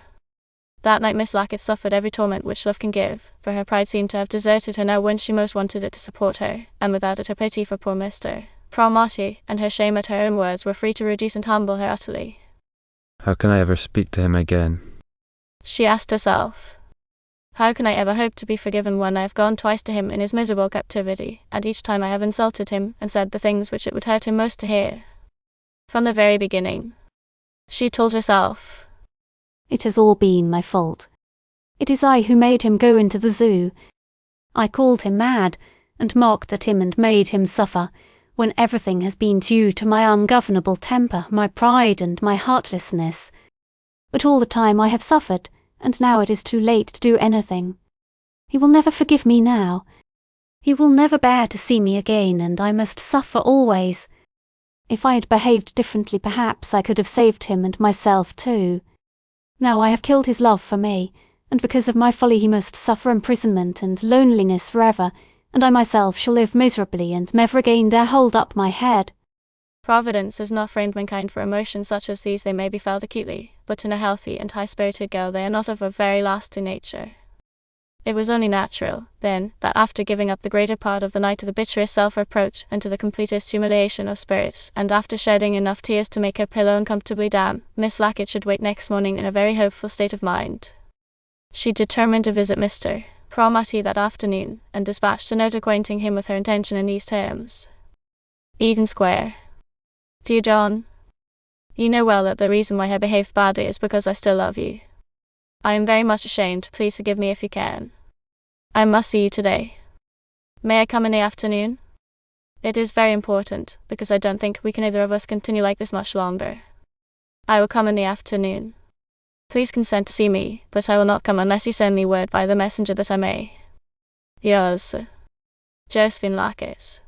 That night Miss Lackett suffered every torment which love can give, for her pride seemed to have deserted her now when she most wanted it to support her, and without it her pity for poor Mr. Cromartie and her shame at her own words were free to reduce and humble her utterly. How can I ever speak to him again? She asked herself. How can I ever hope to be forgiven when I have gone twice to him in his miserable captivity, and each time I have insulted him and said the things which it would hurt him most to hear? From the very beginning, she told herself, it has all been my fault. It is I who made him go into the zoo. I called him mad, and mocked at him and made him suffer, when everything has been due to my ungovernable temper, my pride, and my heartlessness. But all the time I have suffered, and now it is too late to do anything. He will never forgive me now. He will never bear to see me again, and I must suffer always. If I had behaved differently, perhaps I could have saved him and myself too. Now I have killed his love for me, and because of my folly he must suffer imprisonment and loneliness forever, and I myself shall live miserably and never again dare hold up my head. Providence has not framed mankind for emotions such as these. They may be felt acutely, but in a healthy and high-spirited girl they are not of a very lasting nature. It was only natural, then, that after giving up the greater part of the night to the bitterest self-reproach and to the completest humiliation of spirit, and after shedding enough tears to make her pillow uncomfortably damp, Miss Lackett should wake next morning in a very hopeful state of mind. She determined to visit Mr. Cromartie that afternoon, and dispatched a note acquainting him with her intention in these terms. Eaton Square. Dear John, you know well that the reason why I behaved badly is because I still love you. I am very much ashamed. Please forgive me if you can. I must see you today. May I come in the afternoon? It is very important, because I don't think we can either of us continue like this much longer. I will come in the afternoon. Please consent to see me, but I will not come unless you send me word by the messenger that I may. Yours, Josephine Lackett.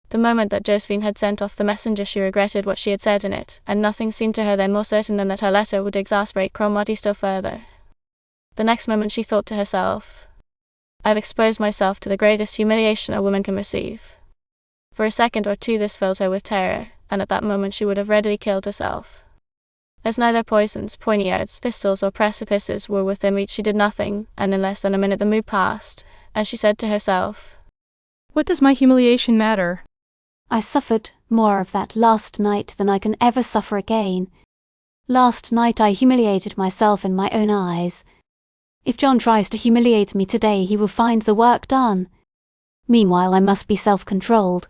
The moment that Josephine had sent off the messenger she regretted what she had said in it, and nothing seemed to her then more certain than that her letter would exasperate Cromartie still further. The next moment she thought to herself, I've exposed myself to the greatest humiliation a woman can receive. For a second or two this filled her with terror, and at that moment she would have readily killed herself. As neither poisons, poignards, pistols, or precipices were within reach, she did nothing, and in less than a minute the mood passed, and she said to herself, What does my humiliation matter? I suffered more of that last night than I can ever suffer again. Last night I humiliated myself in my own eyes. If John tries to humiliate me today, he will find the work done. Meanwhile I must be self-controlled.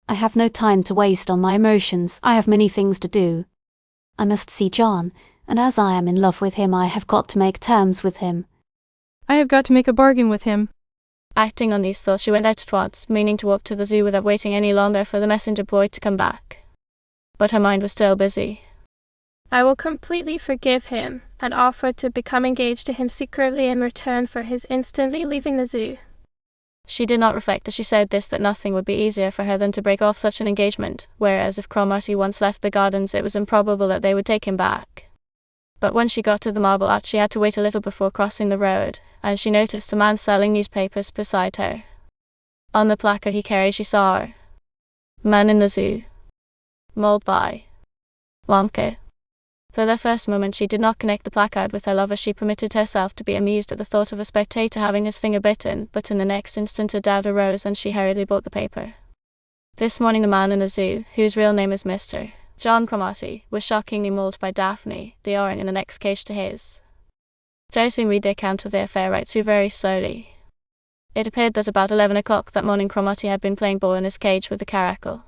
I have no time to waste on my emotions. I have many things to do. I must see John, and as I am in love with him, I have got to make terms with him. I have got to make a bargain with him. Acting on these thoughts, she went out at once, meaning to walk to the zoo without waiting any longer for the messenger boy to come back. But her mind was still busy. I will completely forgive him, and offer to become engaged to him secretly in return for his instantly leaving the zoo. She did not reflect as she said this that nothing would be easier for her than to break off such an engagement, whereas if Cromartie once left the gardens it was improbable that they would take him back. But when she got to the Marble Arch she had to wait a little before crossing the road, and she noticed a man selling newspapers beside her. On the placard he carried she saw Man in the Zoo. Mauled by Wonka. For the first moment she did not connect the placard with her lover. She permitted herself to be amused at the thought of a spectator having his finger bitten, but in the next instant a doubt arose and she hurriedly bought the paper. This morning the man in the zoo, whose real name is Mr. John Cromartie, was shockingly mauled by Daphne, the orang in the next cage to his. Josephine read the account of the affair right through very slowly. It appeared that about 11 o'clock that morning Cromartie had been playing ball in his cage with the caracal.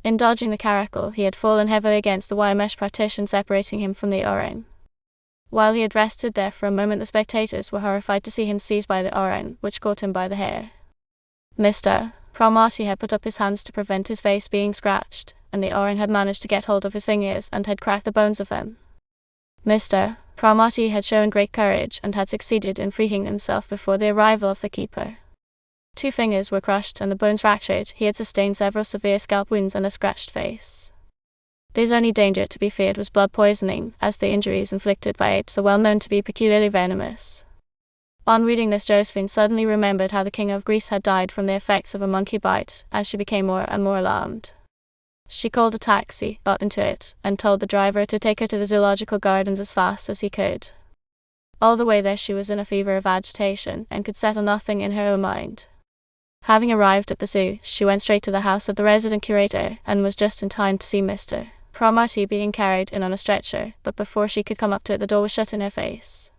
In dodging the caracal, he had fallen heavily against the wire mesh partition separating him from the orang. While he had rested there for a moment, the spectators were horrified to see him seized by the orang, which caught him by the hair. Mr. Cromartie had put up his hands to prevent his face being scratched, and the orang had managed to get hold of his fingers and had cracked the bones of them. Mr. Cromartie had shown great courage and had succeeded in freeing himself before the arrival of the keeper. 2 fingers were crushed and the bones fractured. He had sustained several severe scalp wounds and a scratched face. His only danger to be feared was blood poisoning, as the injuries inflicted by apes are well known to be peculiarly venomous. On reading this, Josephine suddenly remembered how the king of Greece had died from the effects of a monkey bite, and she became more and more alarmed. She called a taxi, got into it, and told the driver to take her to the Zoological Gardens as fast as he could. All the way there she was in a fever of agitation, and could settle nothing in her own mind. Having arrived at the zoo, she went straight to the house of the resident curator, and was just in time to see Mr. Cromartie being carried in on a stretcher, but before she could come up to it the door was shut in her face.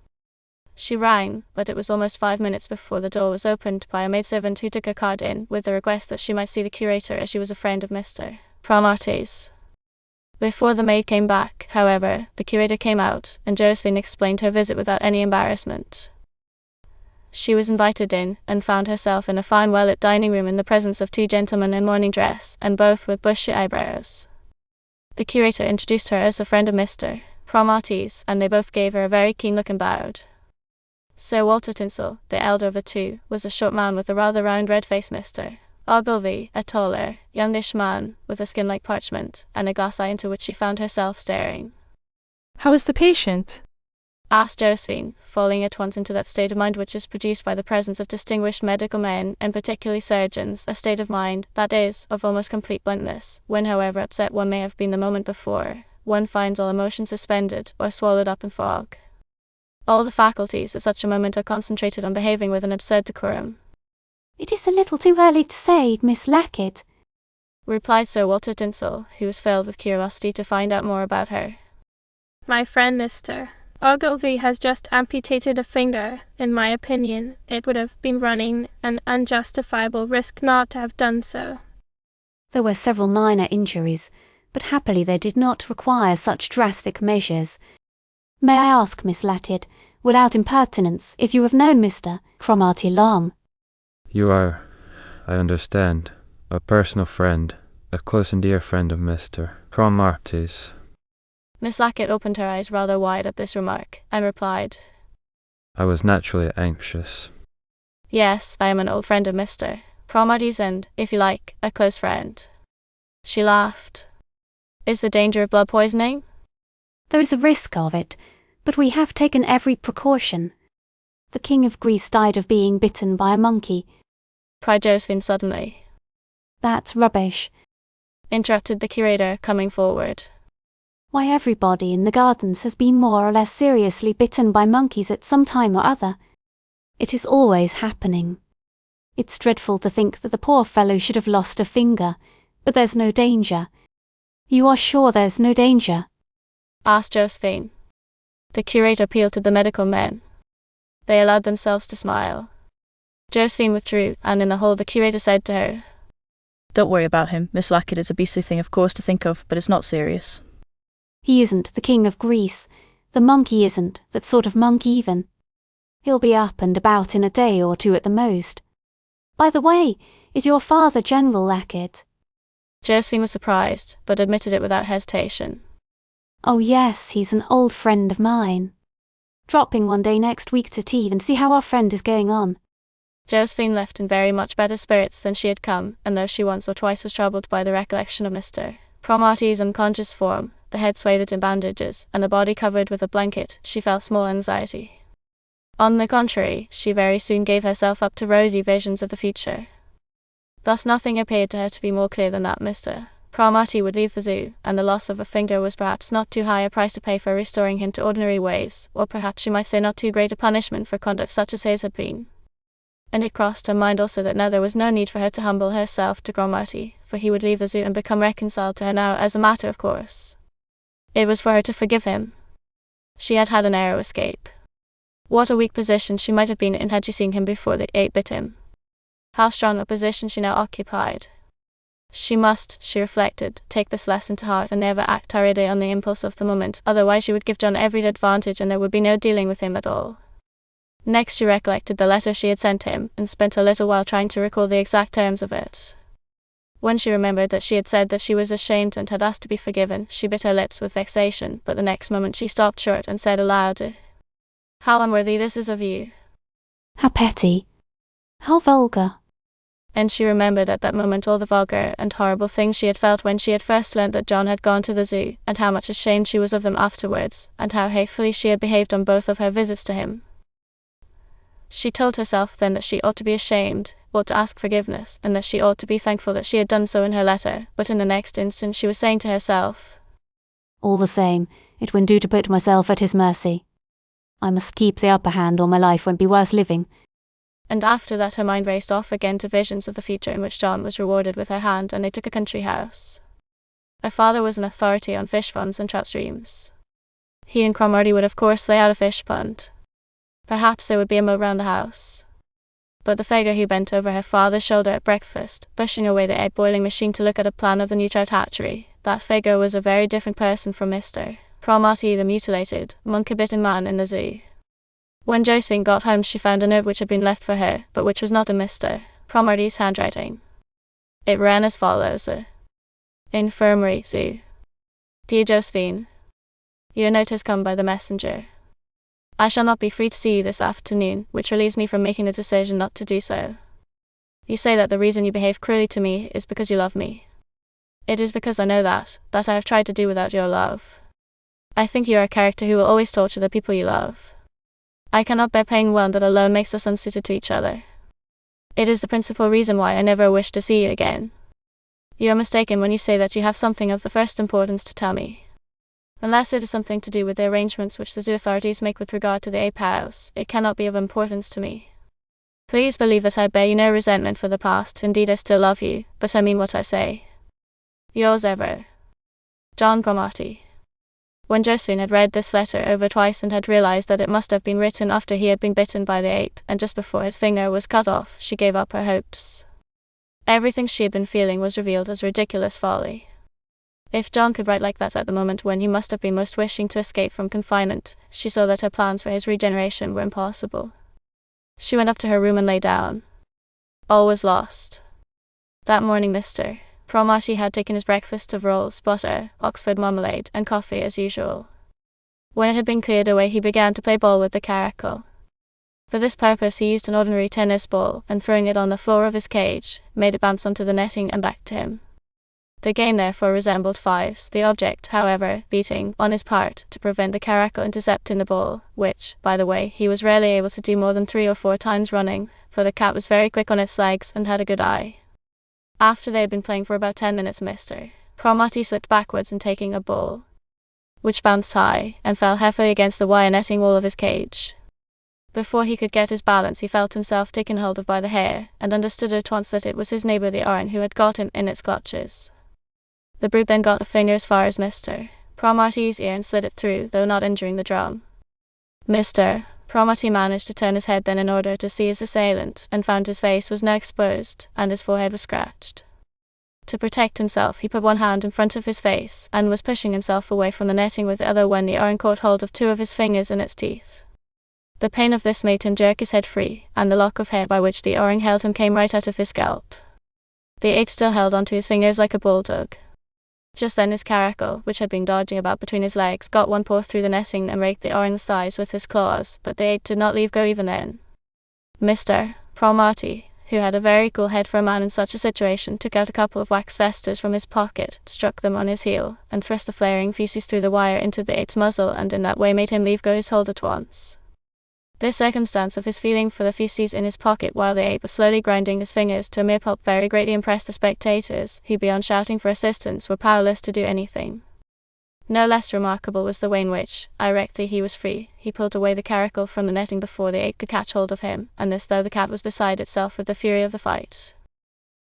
She rang, but it was almost 5 minutes before the door was opened by a maidservant who took her card in, with the request that she might see the curator as she was a friend of Mr. Cromartie's. Before the maid came back, however, the curator came out, and Josephine explained her visit without any embarrassment. She was invited in, and found herself in a fine well-lit dining room in the presence of two gentlemen in morning dress, and both with bushy eyebrows. The curator introduced her as a friend of Mr. Cromartie's, and they both gave her a very keen look and bowed. Sir Walter Tinsel, the elder of the two, was a short man with a rather round red face. Mr. Ogilvy, a taller, youngish man, with a skin like parchment, and a glass eye into which she found herself staring. How is the patient? Asked Josephine, falling at once into that state of mind which is produced by the presence of distinguished medical men, and particularly surgeons, a state of mind, that is, of almost complete blankness, when however upset one may have been the moment before, one finds all emotion suspended, or swallowed up in fog. All the faculties at such a moment are concentrated on behaving with an absurd decorum. It is a little too early to say, Miss Lackett, replied Sir Walter Tinsel, who was filled with curiosity to find out more about her. My friend Mr. Ogilvy has just amputated a finger. In my opinion, it would have been running an unjustifiable risk not to have done so. There were several minor injuries, but happily they did not require such drastic measures. May I ask, Miss Lackett, without impertinence, if you have known Mr. Cromartie long? You are, I understand, a personal friend, a close and dear friend of Mr. Cromartie's. Miss Lackett opened her eyes rather wide at this remark, and replied, I was naturally anxious. Yes, I am an old friend of Mr. Cromartie's and, if you like, a close friend. She laughed. Is the danger of blood poisoning? There is a risk of it, but we have taken every precaution. The King of Greece died of being bitten by a monkey. Cried Josephine suddenly. That's rubbish, interrupted the curator, coming forward. Why, everybody in the gardens has been more or less seriously bitten by monkeys at some time or other. It is always happening. It's dreadful to think that the poor fellow should have lost a finger, but there's no danger. You are sure there's no danger? Asked Josephine. The curator appealed to the medical men. They allowed themselves to smile. Josephine withdrew, and in the hall the curator said to her, Don't worry about him. Miss Lackett is a beastly thing of course to think of, but it's not serious. He isn't the King of Greece. The monkey isn't that sort of monkey even. He'll be up and about in a day or two at the most. By the way, is your father General Lackett? Josephine was surprised, but admitted it without hesitation. Oh yes, he's an old friend of mine. Dropping one day next week to tea and see how our friend is going on. Josephine left in very much better spirits than she had come, and though she once or twice was troubled by the recollection of Mr. Cromartie's unconscious form, the head swathed in bandages, and the body covered with a blanket, she felt small anxiety. On the contrary, she very soon gave herself up to rosy visions of the future. Thus nothing appeared to her to be more clear than that Mr. Cromartie would leave the zoo, and the loss of a finger was perhaps not too high a price to pay for restoring him to ordinary ways, or perhaps she might say not too great a punishment for conduct such as his had been. And it crossed her mind also that now there was no need for her to humble herself to Cromartie, for he would leave the zoo and become reconciled to her now as a matter of course. It was for her to forgive him. She had had a narrow escape. What a weak position she might have been in had she seen him before the ape bit him. How strong a position she now occupied. She must, she reflected, take this lesson to heart and never act hurriedly on the impulse of the moment, otherwise she would give John every advantage and there would be no dealing with him at all. Next she recollected the letter she had sent him, and spent a little while trying to recall the exact terms of it. When she remembered that she had said that she was ashamed and had asked to be forgiven, she bit her lips with vexation, but the next moment she stopped short and said aloud, How unworthy this is of you. How petty. How vulgar. And she remembered at that moment all the vulgar and horrible things she had felt when she had first learnt that John had gone to the zoo, and how much ashamed she was of them afterwards, and how hatefully she had behaved on both of her visits to him. She told herself then that she ought to be ashamed, ought to ask forgiveness, and that she ought to be thankful that she had done so in her letter, but in the next instant she was saying to herself, All the same, it wouldn't do to put myself at his mercy. I must keep the upper hand or my life won't be worth living. And after that her mind raced off again to visions of the future in which John was rewarded with her hand and they took a country house. Her father was an authority on fish ponds and trout streams. He and Cromartie would of course lay out a fish pond. Perhaps there would be a moat round the house. But the figure who bent over her father's shoulder at breakfast, pushing away the egg-boiling machine to look at a plan of the new trout hatchery, that figure was a very different person from Mr. Cromartie, the mutilated, monkey-bitten man in the zoo. When Josephine got home, she found a note which had been left for her, but which was not in Mr. Cromartie's handwriting. It ran as follows: Infirmary Zoo. Dear Josephine, your note has come by the messenger. I shall not be free to see you this afternoon, which relieves me from making the decision not to do so. You say that the reason you behave cruelly to me is because you love me. It is because I know that I have tried to do without your love. I think you are a character who will always torture the people you love. I cannot bear playing one that alone makes us unsuited to each other. It is the principal reason why I never wish to see you again. You are mistaken when you say that you have something of the first importance to tell me. Unless it is something to do with the arrangements which the zoo authorities make with regard to the ape house, it cannot be of importance to me. Please believe that I bear you no resentment for the past. Indeed, I still love you, but I mean what I say. Yours ever, John Cromartie. When Josephine had read this letter over twice and had realized that it must have been written after he had been bitten by the ape, and just before his finger was cut off, she gave up her hopes. Everything she had been feeling was revealed as ridiculous folly. If John could write like that at the moment when he must have been most wishing to escape from confinement, she saw that her plans for his regeneration were impossible. She went up to her room and lay down. All was lost. That morning Mr. Cromartie had taken his breakfast of rolls, butter, Oxford marmalade, and coffee as usual. When it had been cleared away, he began to play ball with the caracal. For this purpose he used an ordinary tennis ball, and throwing it on the floor of his cage, made it bounce onto the netting and back to him. The game therefore resembled fives, the object, however, beating, on his part, to prevent the caracal intercepting the ball, which, by the way, he was rarely able to do more than 3 or 4 times running, for the cat was very quick on its legs and had a good eye. After they had been playing for about 10 minutes, Mr. Cromartie slipped backwards and taking a ball, which bounced high, and fell heavily against the wire netting wall of his cage. Before he could get his balance, he felt himself taken hold of by the hair, and understood at once that it was his neighbour the Oran who had got him in its clutches. The brute then got a finger as far as Mr. Cromartie's ear and slid it through, though not injuring the drum. Mr. Cromartie managed to turn his head then in order to see his assailant, and found his face was now exposed, and his forehead was scratched. To protect himself, he put one hand in front of his face, and was pushing himself away from the netting with the other when the Oran caught hold of 2 of his fingers in its teeth. The pain of this made him jerk his head free, and the lock of hair by which the Oran held him came right out of his scalp. The ape still held onto his fingers like a bulldog. Just then his caracal, which had been dodging about between his legs, got one paw through the netting and raked the Oran's thighs with his claws, but the ape did not leave go even then. Mr. Cromartie, who had a very cool head for a man in such a situation, took out a couple of wax vestas from his pocket, struck them on his heel, and thrust the flaring feces through the wire into the ape's muzzle, and in that way made him leave go his hold at once. This circumstance of his feeling for the feces in his pocket while the ape was slowly grinding his fingers to a mere pulp very greatly impressed the spectators, who beyond shouting for assistance were powerless to do anything. No less remarkable was the way in which, directly he was free, he pulled away the caracal from the netting before the ape could catch hold of him, and this though the cat was beside itself with the fury of the fight.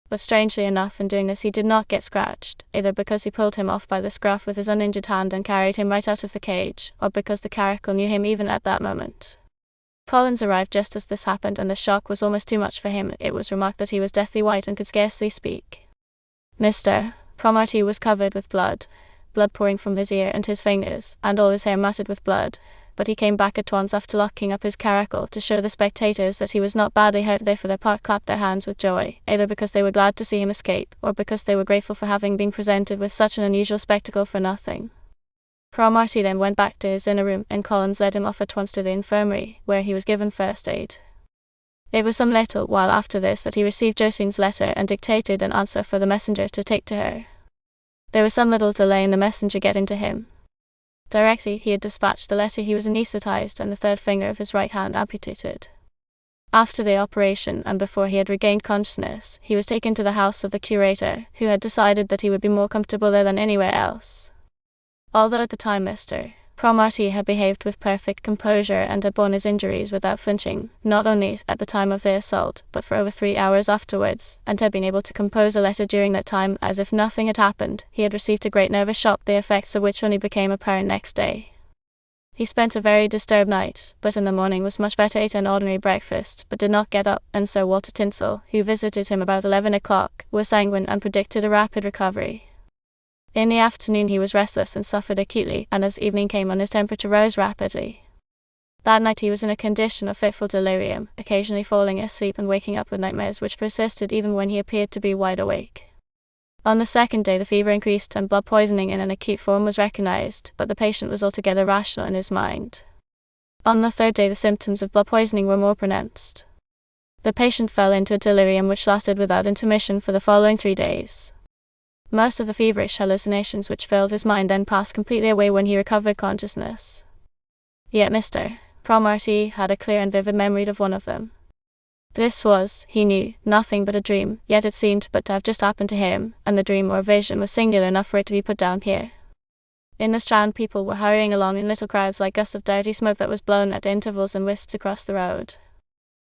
But strangely enough, in doing this he did not get scratched, either because he pulled him off by the scruff with his uninjured hand and carried him right out of the cage, or because the caracal knew him even at that moment. Collins arrived just as this happened, and the shock was almost too much for him. It was remarked that he was deathly white and could scarcely speak. Mr. Cromartie was covered with blood pouring from his ear and his fingers, and all his hair matted with blood, but he came back at once after locking up his caracal to show the spectators that he was not badly hurt. They for their part clapped their hands with joy, either because they were glad to see him escape, or because they were grateful for having been presented with such an unusual spectacle for nothing. Cromartie then went back to his inner room, and Collins led him off at once to the infirmary, where he was given first aid. It was some little while after this that he received Josephine's letter and dictated an answer for the messenger to take to her. There was some little delay in the messenger getting to him. Directly he had dispatched the letter he was anaesthetized and the 3rd finger of his right hand amputated. After the operation, and before he had regained consciousness, he was taken to the house of the curator, who had decided that he would be more comfortable there than anywhere else. Although at the time Mr. Cromartie had behaved with perfect composure and had borne his injuries without flinching, not only at the time of the assault, but for over 3 hours afterwards, and had been able to compose a letter during that time as if nothing had happened, he had received a great nervous shock, the effects of which only became apparent next day. He spent a very disturbed night, but in the morning was much better, ate an ordinary breakfast, but did not get up, and Sir Walter Tinsel, who visited him about 11 o'clock, was sanguine and predicted a rapid recovery. In the afternoon he was restless and suffered acutely, and as evening came on his temperature rose rapidly. That night he was in a condition of fitful delirium, occasionally falling asleep and waking up with nightmares which persisted even when he appeared to be wide awake. On the second day the fever increased and blood poisoning in an acute form was recognized, but the patient was altogether rational in his mind. On the third day the symptoms of blood poisoning were more pronounced. The patient fell into a delirium which lasted without intermission for the following 3 days. Most of the feverish hallucinations which filled his mind then passed completely away when he recovered consciousness. Yet Mr. Cromartie had a clear and vivid memory of one of them. This was, he knew, nothing but a dream, yet it seemed but to have just happened to him, and the dream or vision was singular enough for it to be put down here. In the Strand people were hurrying along in little crowds like gusts of dirty smoke that was blown at intervals and whisked across the road.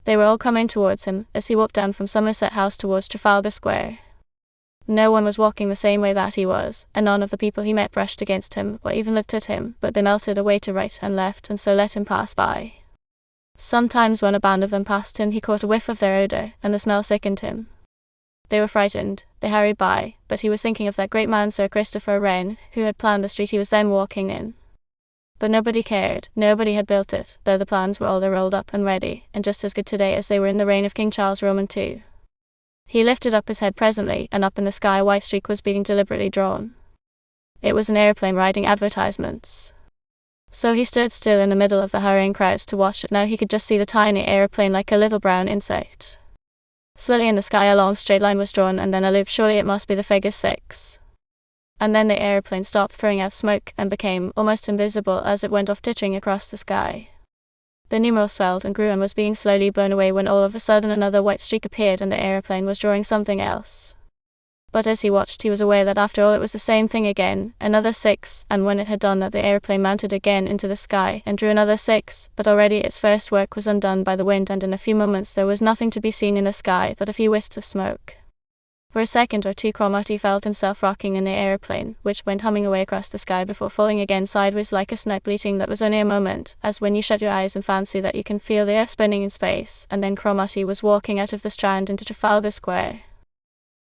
They were all coming towards him, as he walked down from Somerset House towards Trafalgar Square. No one was walking the same way that he was, and none of the people he met brushed against him, or even looked at him, but they melted away to right and left, and so let him pass by. Sometimes when a band of them passed him he caught a whiff of their odour, and the smell sickened him. They were frightened, they hurried by, but he was thinking of that great man Sir Christopher Wren, who had planned the street he was then walking in. But nobody cared, nobody had built it, though the plans were all there rolled up and ready, and just as good today as they were in the reign of King Charles Roman II. He lifted up his head presently, and up in the sky a white streak was being deliberately drawn. It was an aeroplane riding advertisements. So he stood still in the middle of the hurrying crowds to watch it. Now he could just see the tiny aeroplane like a little brown insect. Slowly in the sky a long straight line was drawn, and then a loop. Surely it must be the figure 6. And then the aeroplane stopped throwing out smoke and became almost invisible as it went off tittering across the sky. The numeral swelled and grew and was being slowly blown away when all of a sudden another white streak appeared and the aeroplane was drawing something else. But as he watched he was aware that after all it was the same thing again, another 6, and when it had done that the aeroplane mounted again into the sky and drew another 6, but already its first work was undone by the wind, and in a few moments there was nothing to be seen in the sky but a few wisps of smoke. For a second or two Cromartie felt himself rocking in the aeroplane, which went humming away across the sky before falling again sideways like a snipe bleating. That was only a moment, as when you shut your eyes and fancy that you can feel the earth spinning in space, and then Cromartie was walking out of the Strand into Trafalgar Square.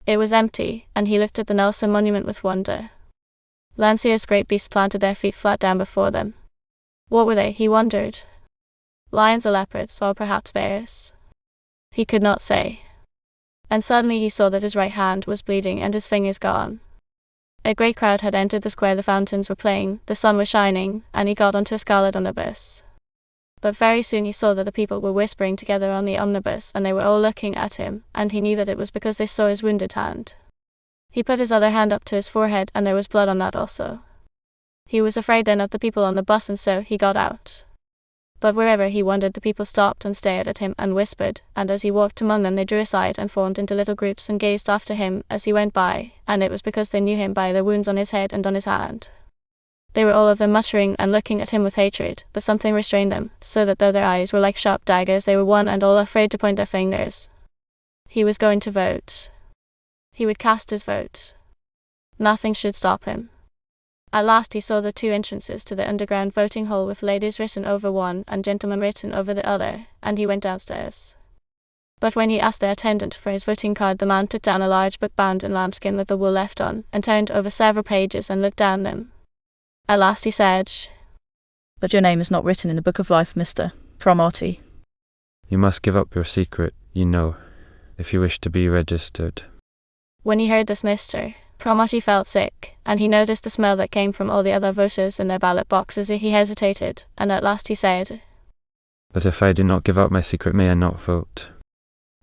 It was empty, and he looked at the Nelson monument with wonder. Landseer's great beasts planted their feet flat down before them. What were they, he wondered? Lions or leopards, or perhaps bears? He could not say. And suddenly he saw that his right hand was bleeding and his fingers gone. A great crowd had entered the square, the fountains were playing, the sun was shining, and he got onto a scarlet omnibus. But very soon he saw that the people were whispering together on the omnibus, and they were all looking at him, and he knew that it was because they saw his wounded hand. He put his other hand up to his forehead, and there was blood on that also. He was afraid then of the people on the bus, and so he got out. But wherever he wandered the people stopped and stared at him and whispered, and as he walked among them they drew aside and formed into little groups and gazed after him as he went by, and it was because they knew him by the wounds on his head and on his hand. They were all of them muttering and looking at him with hatred, but something restrained them, so that though their eyes were like sharp daggers they were one and all afraid to point their fingers. He was going to vote. He would cast his vote. Nothing should stop him. At last he saw the 2 entrances to the underground voting hall with ladies written over one and gentlemen written over the other, and he went downstairs. But when he asked the attendant for his voting card, the man took down a large book bound in lambskin with the wool left on, and turned over several pages and looked down them. At last he said, But your name is not written in the book of life, Mr. Cromartie. You must give up your secret, you know, if you wish to be registered. When he heard this, Mr. Cromartie felt sick, and he noticed the smell that came from all the other voters in their ballot boxes. He hesitated, and at last he said, But if I do not give up my secret, may I not vote?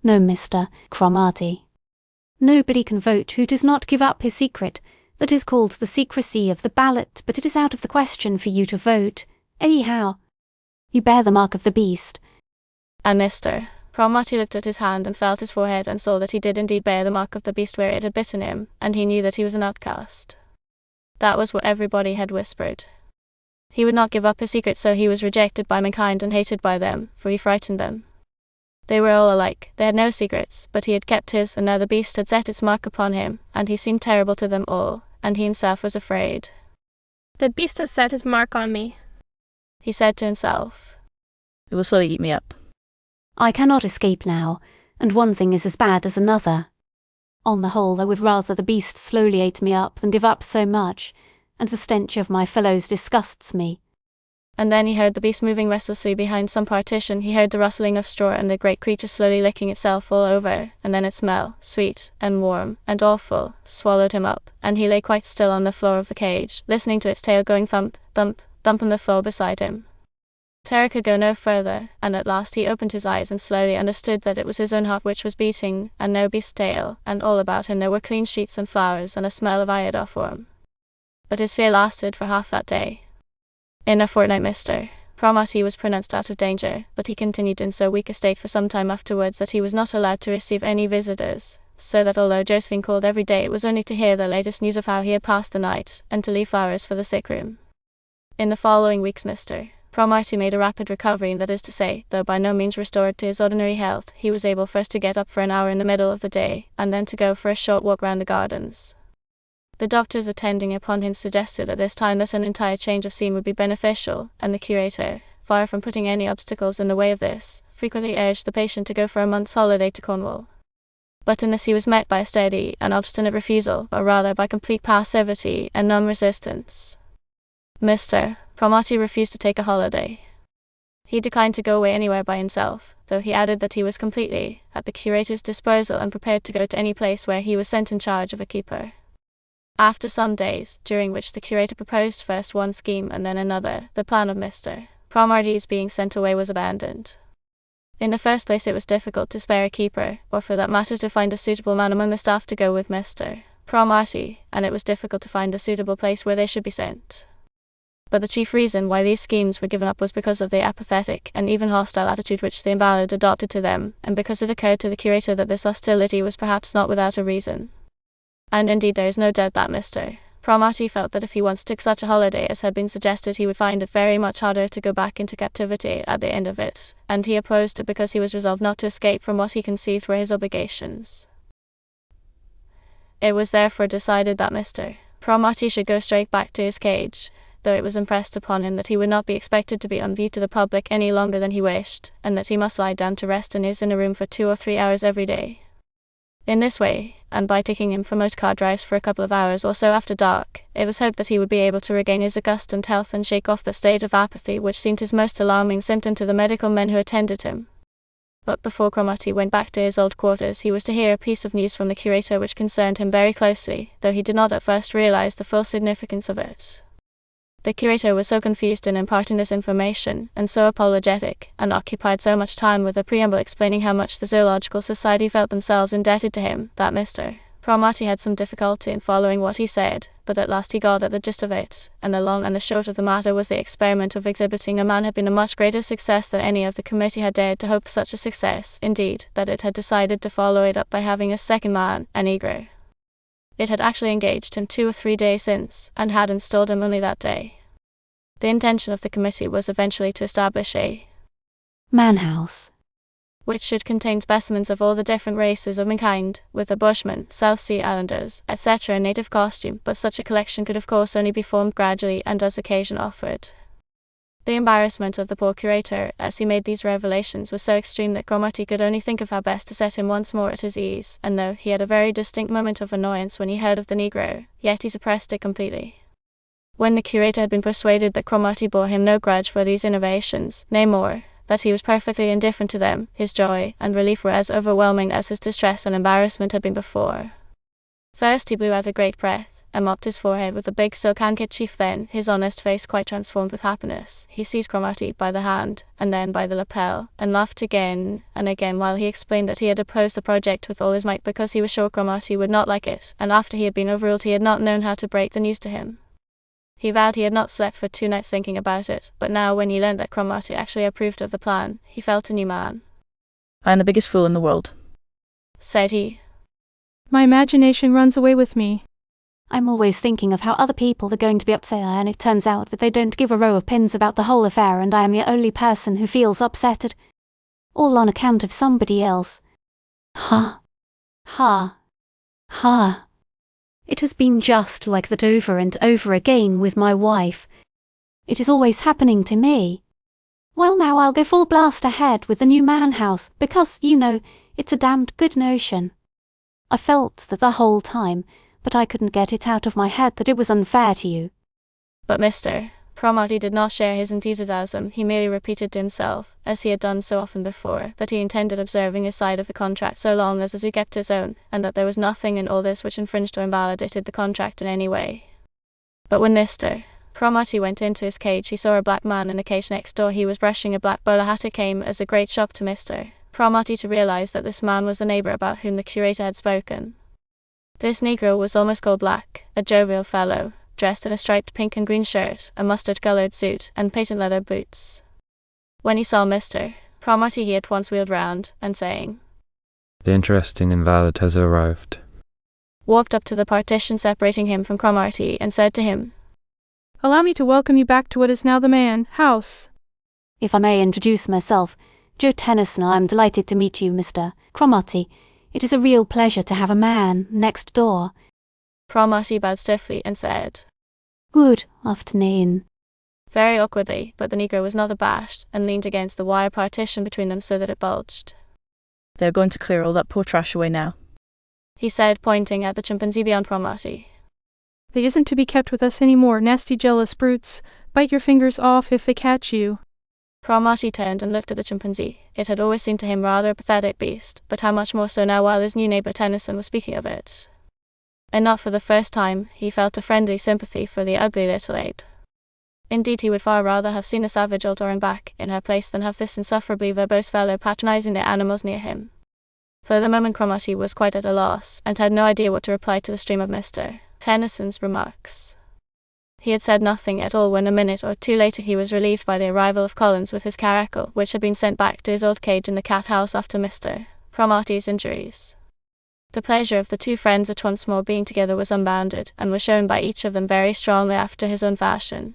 No, Mr. Cromartie. Nobody can vote who does not give up his secret. That is called the secrecy of the ballot, but it is out of the question for you to vote. Anyhow, you bear the mark of the beast. And Mr. Cromartie looked at his hand and felt his forehead and saw that he did indeed bear the mark of the beast where it had bitten him, and he knew that he was an outcast. That was what everybody had whispered. He would not give up his secret, so he was rejected by mankind and hated by them, for he frightened them. They were all alike, they had no secrets, but he had kept his, and now the beast had set its mark upon him, and he seemed terrible to them all, and he himself was afraid. The beast has set his mark on me, he said to himself. It will slowly eat me up. I cannot escape now, and one thing is as bad as another. On the whole, I would rather the beast slowly ate me up than give up so much, and the stench of my fellows disgusts me. And then he heard the beast moving restlessly behind some partition. He heard the rustling of straw and the great creature slowly licking itself all over, and then its smell, sweet and warm and awful, swallowed him up, and he lay quite still on the floor of the cage, listening to its tail going thump, thump, thump on the floor beside him. Terror could go no further, and at last he opened his eyes and slowly understood that it was his own heart which was beating, and no beast's tail, and all about him there were clean sheets and flowers and a smell of iodoform. But his fear lasted for half that day. In a fortnight Mr. Cromartie was pronounced out of danger, but he continued in so weak a state for some time afterwards that he was not allowed to receive any visitors, so that although Josephine called every day, it was only to hear the latest news of how he had passed the night, and to leave flowers for the sick room. In the following weeks Mr. Cromartie made a rapid recovery, that is to say, though by no means restored to his ordinary health, he was able first to get up for an hour in the middle of the day, and then to go for a short walk round the gardens. The doctors attending upon him suggested at this time that an entire change of scene would be beneficial, and the curator, far from putting any obstacles in the way of this, frequently urged the patient to go for a month's holiday to Cornwall. But in this he was met by a steady and obstinate refusal, or rather by complete passivity and non-resistance. Mr. Cromartie refused to take a holiday. He declined to go away anywhere by himself, though he added that he was completely at the curator's disposal and prepared to go to any place where he was sent in charge of a keeper. After some days, during which the curator proposed first one scheme and then another, the plan of Mr. Cromartie's being sent away was abandoned. In the first place, it was difficult to spare a keeper, or for that matter to find a suitable man among the staff to go with Mr. Cromartie, and it was difficult to find a suitable place where they should be sent. But the chief reason why these schemes were given up was because of the apathetic and even hostile attitude which the invalid adopted to them, and because it occurred to the curator that this hostility was perhaps not without a reason. And indeed there is no doubt that Mr. Cromartie felt that if he once took such a holiday as had been suggested, he would find it very much harder to go back into captivity at the end of it, and he opposed it because he was resolved not to escape from what he conceived were his obligations. It was therefore decided that Mr. Cromartie should go straight back to his cage, though it was impressed upon him that he would not be expected to be on view to the public any longer than he wished, and that he must lie down to rest in his inner room for 2 or 3 hours every day. In this way, and by taking him for motor-car drives for a couple of hours or so after dark, it was hoped that he would be able to regain his accustomed health and shake off the state of apathy which seemed his most alarming symptom to the medical men who attended him. But before Cromartie went back to his old quarters, he was to hear a piece of news from the curator which concerned him very closely, though he did not at first realize the full significance of it. The curator was so confused in imparting this information, and so apologetic, and occupied so much time with a preamble explaining how much the Zoological Society felt themselves indebted to him, that Mr. Cromartie had some difficulty in following what he said, but at last he got at the gist of it, and the long and the short of the matter was the experiment of exhibiting a man had been a much greater success than any of the committee had dared to hope such a success, indeed, that it had decided to follow it up by having a second man, a negro. It had actually engaged him 2 or 3 days since, and had installed him only that day. The intention of the committee was eventually to establish a man-house, which should contain specimens of all the different races of mankind, with the Bushmen, South Sea Islanders, etc. in native costume, but such a collection could of course only be formed gradually and as occasion offered. The embarrassment of the poor curator, as he made these revelations, was so extreme that Cromartie could only think of how best to set him once more at his ease, and though he had a very distinct moment of annoyance when he heard of the negro, yet he suppressed it completely. When the curator had been persuaded that Cromartie bore him no grudge for these innovations, nay more, that he was perfectly indifferent to them, his joy and relief were as overwhelming as his distress and embarrassment had been before. First he blew out a great breath, and mopped his forehead with a big silk handkerchief. Then, his honest face quite transformed with happiness, he seized Cromartie by the hand, and then by the lapel, and laughed again and again while he explained that he had opposed the project with all his might because he was sure Cromartie would not like it, and after he had been overruled he had not known how to break the news to him. He vowed he had not slept for 2 nights thinking about it, but now when he learned that Cromartie actually approved of the plan, he felt a new man. I am the biggest fool in the world, said he. My imagination runs away with me. I'm always thinking of how other people are going to be upset, and it turns out that they don't give a row of pins about the whole affair, and I am the only person who feels upset all on account of somebody else. Ha! Ha! Ha! It has been just like that over and over again with my wife. It is always happening to me. Well, now I'll go full blast ahead with the new man house, because, you know, it's a damned good notion. I felt that the whole time, but I couldn't get it out of my head that it was unfair to you. But Mr. Cromartie did not share his enthusiasm. He merely repeated to himself, as he had done so often before, that he intended observing his side of the contract so long as the zoo kept its own, and that there was nothing in all this which infringed or invalidated the contract in any way. But when Mr. Cromartie went into his cage, he saw a black man in the cage next door. He was brushing a black bowler hat. It came as a great shock to Mr. Cromartie to realize that this man was the neighbor about whom the curator had spoken. This negro was almost coal black, a jovial fellow, dressed in a striped pink and green shirt, a mustard-colored suit, and patent leather boots. When he saw Mr. Cromartie, he at once wheeled round, and saying, "The interesting invalid has arrived," walked up to the partition separating him from Cromartie, and said to him, Allow me to welcome you back to what is now the man house. If I may introduce myself, Joe Tennyson, I am delighted to meet you, Mr. Cromartie. It is a real pleasure to have a man next door. Cromartie bowed stiffly and said, Good afternoon. very awkwardly, but the negro was not abashed, and leaned against the wire partition between them so that it bulged. They're going to clear all that poor trash away now, he said, pointing at the chimpanzee beyond Cromartie. They isn't to be kept with us any more, nasty jealous brutes. Bite your fingers off if they catch you. Cromartie turned and looked at the chimpanzee. It had always seemed to him rather a pathetic beast, but how much more so now while his new neighbor Tennyson was speaking of it. And not for the first time, he felt a friendly sympathy for the ugly little ape. Indeed, he would far rather have seen the savage old orang back in her place than have this insufferably verbose fellow patronizing the animals near him. For the moment Cromartie was quite at a loss, and had no idea what to reply to the stream of Mr. Tennyson's remarks. He had said nothing at all when a minute or two later he was relieved by the arrival of Collins with his caracal, which had been sent back to his old cage in the cat house after Mr. Cromartie's injuries. The pleasure of the two friends at once more being together was unbounded, and was shown by each of them very strongly after his own fashion.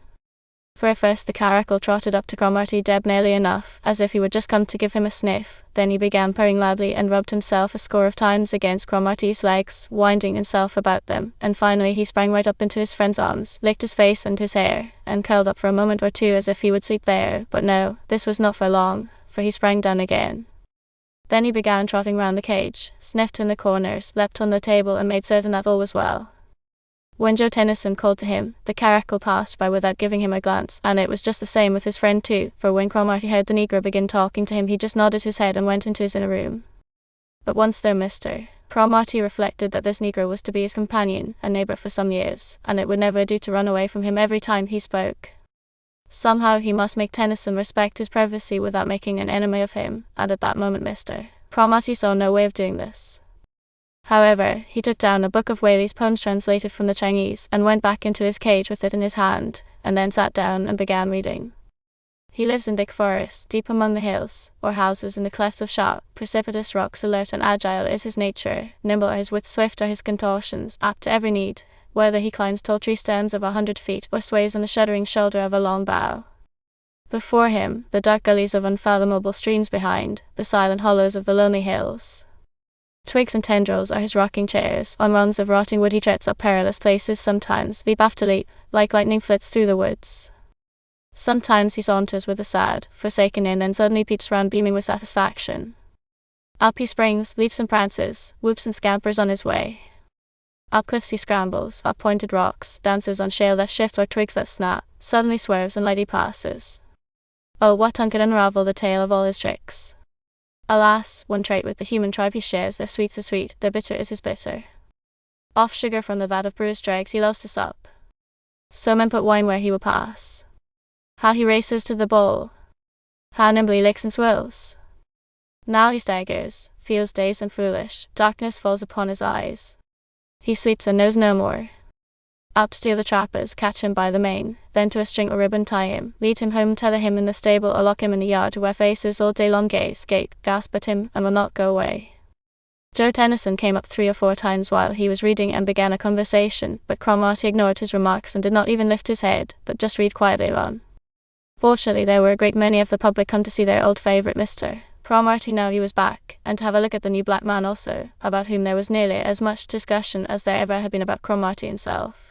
For at first the caracal trotted up to Cromartie debonairly enough, as if he would just come to give him a sniff. Then he began purring loudly and rubbed himself a score of times against Cromartie's legs, winding himself about them, and finally he sprang right up into his friend's arms, licked his face and his hair, and curled up for a moment or two as if he would sleep there. But no, this was not for long, for he sprang down again. Then he began trotting round the cage, sniffed in the corners, leapt on the table, and made certain that all was well. When Joe Tennyson called to him, the caracal passed by without giving him a glance, and it was just the same with his friend too, for when Cromartie heard the negro begin talking to him he just nodded his head and went into his inner room. But once there Mr. Cromartie reflected that this negro was to be his companion and neighbor for some years, and it would never do to run away from him every time he spoke. Somehow he must make Tennyson respect his privacy without making an enemy of him, and at that moment Mr. Cromartie saw no way of doing this. However, he took down a book of Whaley's poems translated from the Chinese, and went back into his cage with it in his hand, and then sat down and began reading. He lives in thick forests, deep among the hills, or houses in the clefts of sharp, precipitous rocks. Alert and agile is his nature, nimble are his wits, swift are his contortions, apt to every need, whether he climbs tall tree stems of 100 feet, or sways on the shuddering shoulder of a long bough. Before him, the dark gullies of unfathomable streams; behind, the silent hollows of the lonely hills. Twigs and tendrils are his rocking chairs. On rungs of rotting wood he treads up perilous places. Sometimes, leap after leap, like lightning flits through the woods. Sometimes he saunters with a sad, forsaken inn, then suddenly peeps round beaming with satisfaction. Up he springs, leaps and prances, whoops and scampers on his way. Up cliffs he scrambles, up pointed rocks, dances on shale that shifts or twigs that snap, suddenly swerves and lightly passes. Oh, what tongue could unravel the tale of all his tricks? Alas, one trait with the human tribe he shares: their sweet's his sweet, their bitter is his bitter. Off sugar from the vat of bruised dregs he loves to sup. So men put wine where he will pass. How he races to the bowl! How nimbly he licks and swills! Now he staggers, feels dazed and foolish, darkness falls upon his eyes. He sleeps and knows no more. Up steal the trappers, catch him by the mane, then to a string or ribbon tie him, lead him home, tether him in the stable, or lock him in the yard, where faces all day long gaze, gape, gasp at him, and will not go away. Joe Tennyson came up 3 or 4 times while he was reading and began a conversation, but Cromartie ignored his remarks and did not even lift his head, but just read quietly on. Fortunately there were a great many of the public come to see their old favourite Mr. Cromartie now he was back, and to have a look at the new black man also, about whom there was nearly as much discussion as there ever had been about Cromartie himself.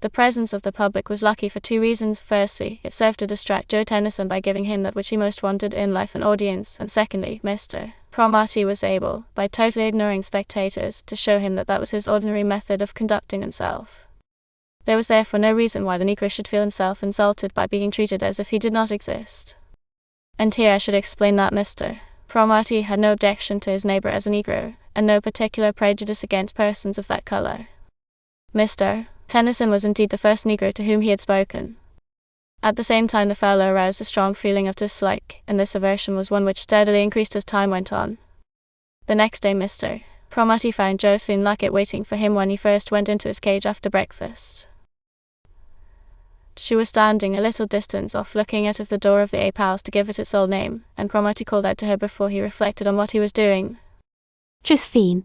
The presence of the public was lucky for 2 reasons. Firstly, it served to distract Joe Tennyson by giving him that which he most wanted in life, an audience, and secondly, Mr. Cromartie was able, by totally ignoring spectators, to show him that that was his ordinary method of conducting himself. There was therefore no reason why the Negro should feel himself insulted by being treated as if he did not exist. And here I should explain that Mr. Cromartie had no objection to his neighbour as a Negro, and no particular prejudice against persons of that colour. Mr. Tennyson was indeed the first Negro to whom he had spoken. At the same time the fellow aroused a strong feeling of dislike, and this aversion was one which steadily increased as time went on. The next day Mr. Cromartie found Josephine Lackett waiting for him when he first went into his cage after breakfast. She was standing a little distance off looking out of the door of the ape house to give it its old name, and Cromartie called out to her before he reflected on what he was doing. Josephine.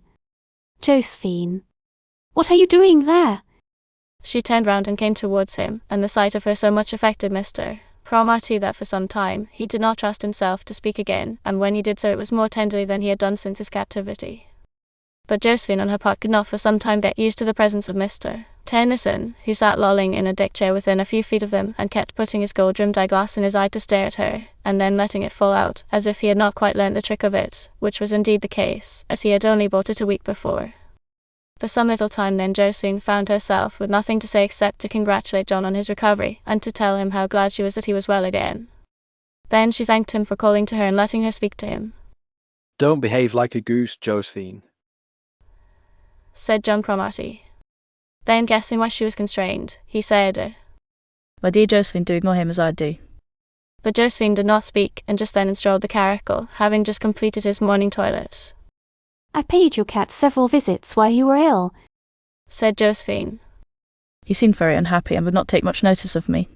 Josephine. What are you doing there? She turned round and came towards him, and the sight of her so much affected Mr. Cromartie that for some time he did not trust himself to speak again, and when he did so it was more tenderly than he had done since his captivity. But Josephine on her part could not for some time get used to the presence of Mr. Tennyson, who sat lolling in a deck chair within a few feet of them, and kept putting his gold-rimmed eyeglass in his eye to stare at her, and then letting it fall out, as if he had not quite learnt the trick of it, which was indeed the case, as he had only bought it a week before. For some little time then Josephine found herself with nothing to say except to congratulate John on his recovery, and to tell him how glad she was that he was well again. Then she thanked him for calling to her and letting her speak to him. Don't behave like a goose, Josephine, said John Cromartie. Then, guessing why she was constrained, he said, My dear Josephine, do ignore him as I do. But Josephine did not speak, and just then strolled the caracal, having just completed his morning toilet. I paid your cat several visits while you were ill, said Josephine. He seemed very unhappy and would not take much notice of me.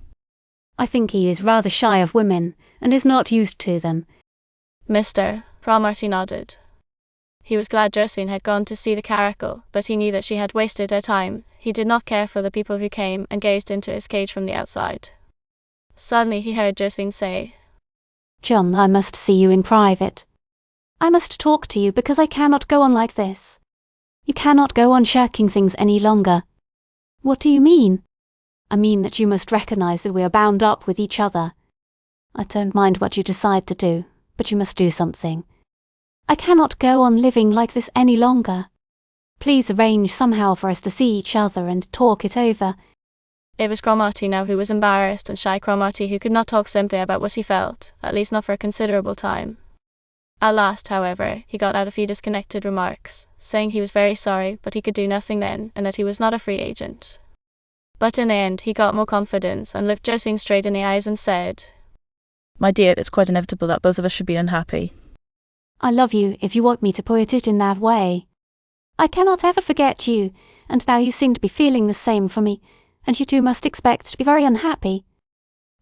I think he is rather shy of women, and is not used to them. Mr. Cromartie nodded. He was glad Josephine had gone to see the caracal, but he knew that she had wasted her time. He did not care for the people who came and gazed into his cage from the outside. Suddenly he heard Josephine say, John, I must see you in private. I must talk to you because I cannot go on like this. You cannot go on shirking things any longer. What do you mean? I mean that you must recognize that we are bound up with each other. I don't mind what you decide to do, but you must do something. I cannot go on living like this any longer. Please arrange somehow for us to see each other and talk it over. It was Cromartie now who was embarrassed, and shy Cromartie who could not talk simply about what he felt, at least not for a considerable time. At last, however, he got out a few disconnected remarks, saying he was very sorry, but he could do nothing then, and that he was not a free agent. But in the end he got more confidence, and looked Josephine straight in the eyes and said, My dear, it's quite inevitable that both of us should be unhappy. I love you if you want me to put it in that way. I cannot ever forget you, and now you seem to be feeling the same for me, and you too must expect to be very unhappy.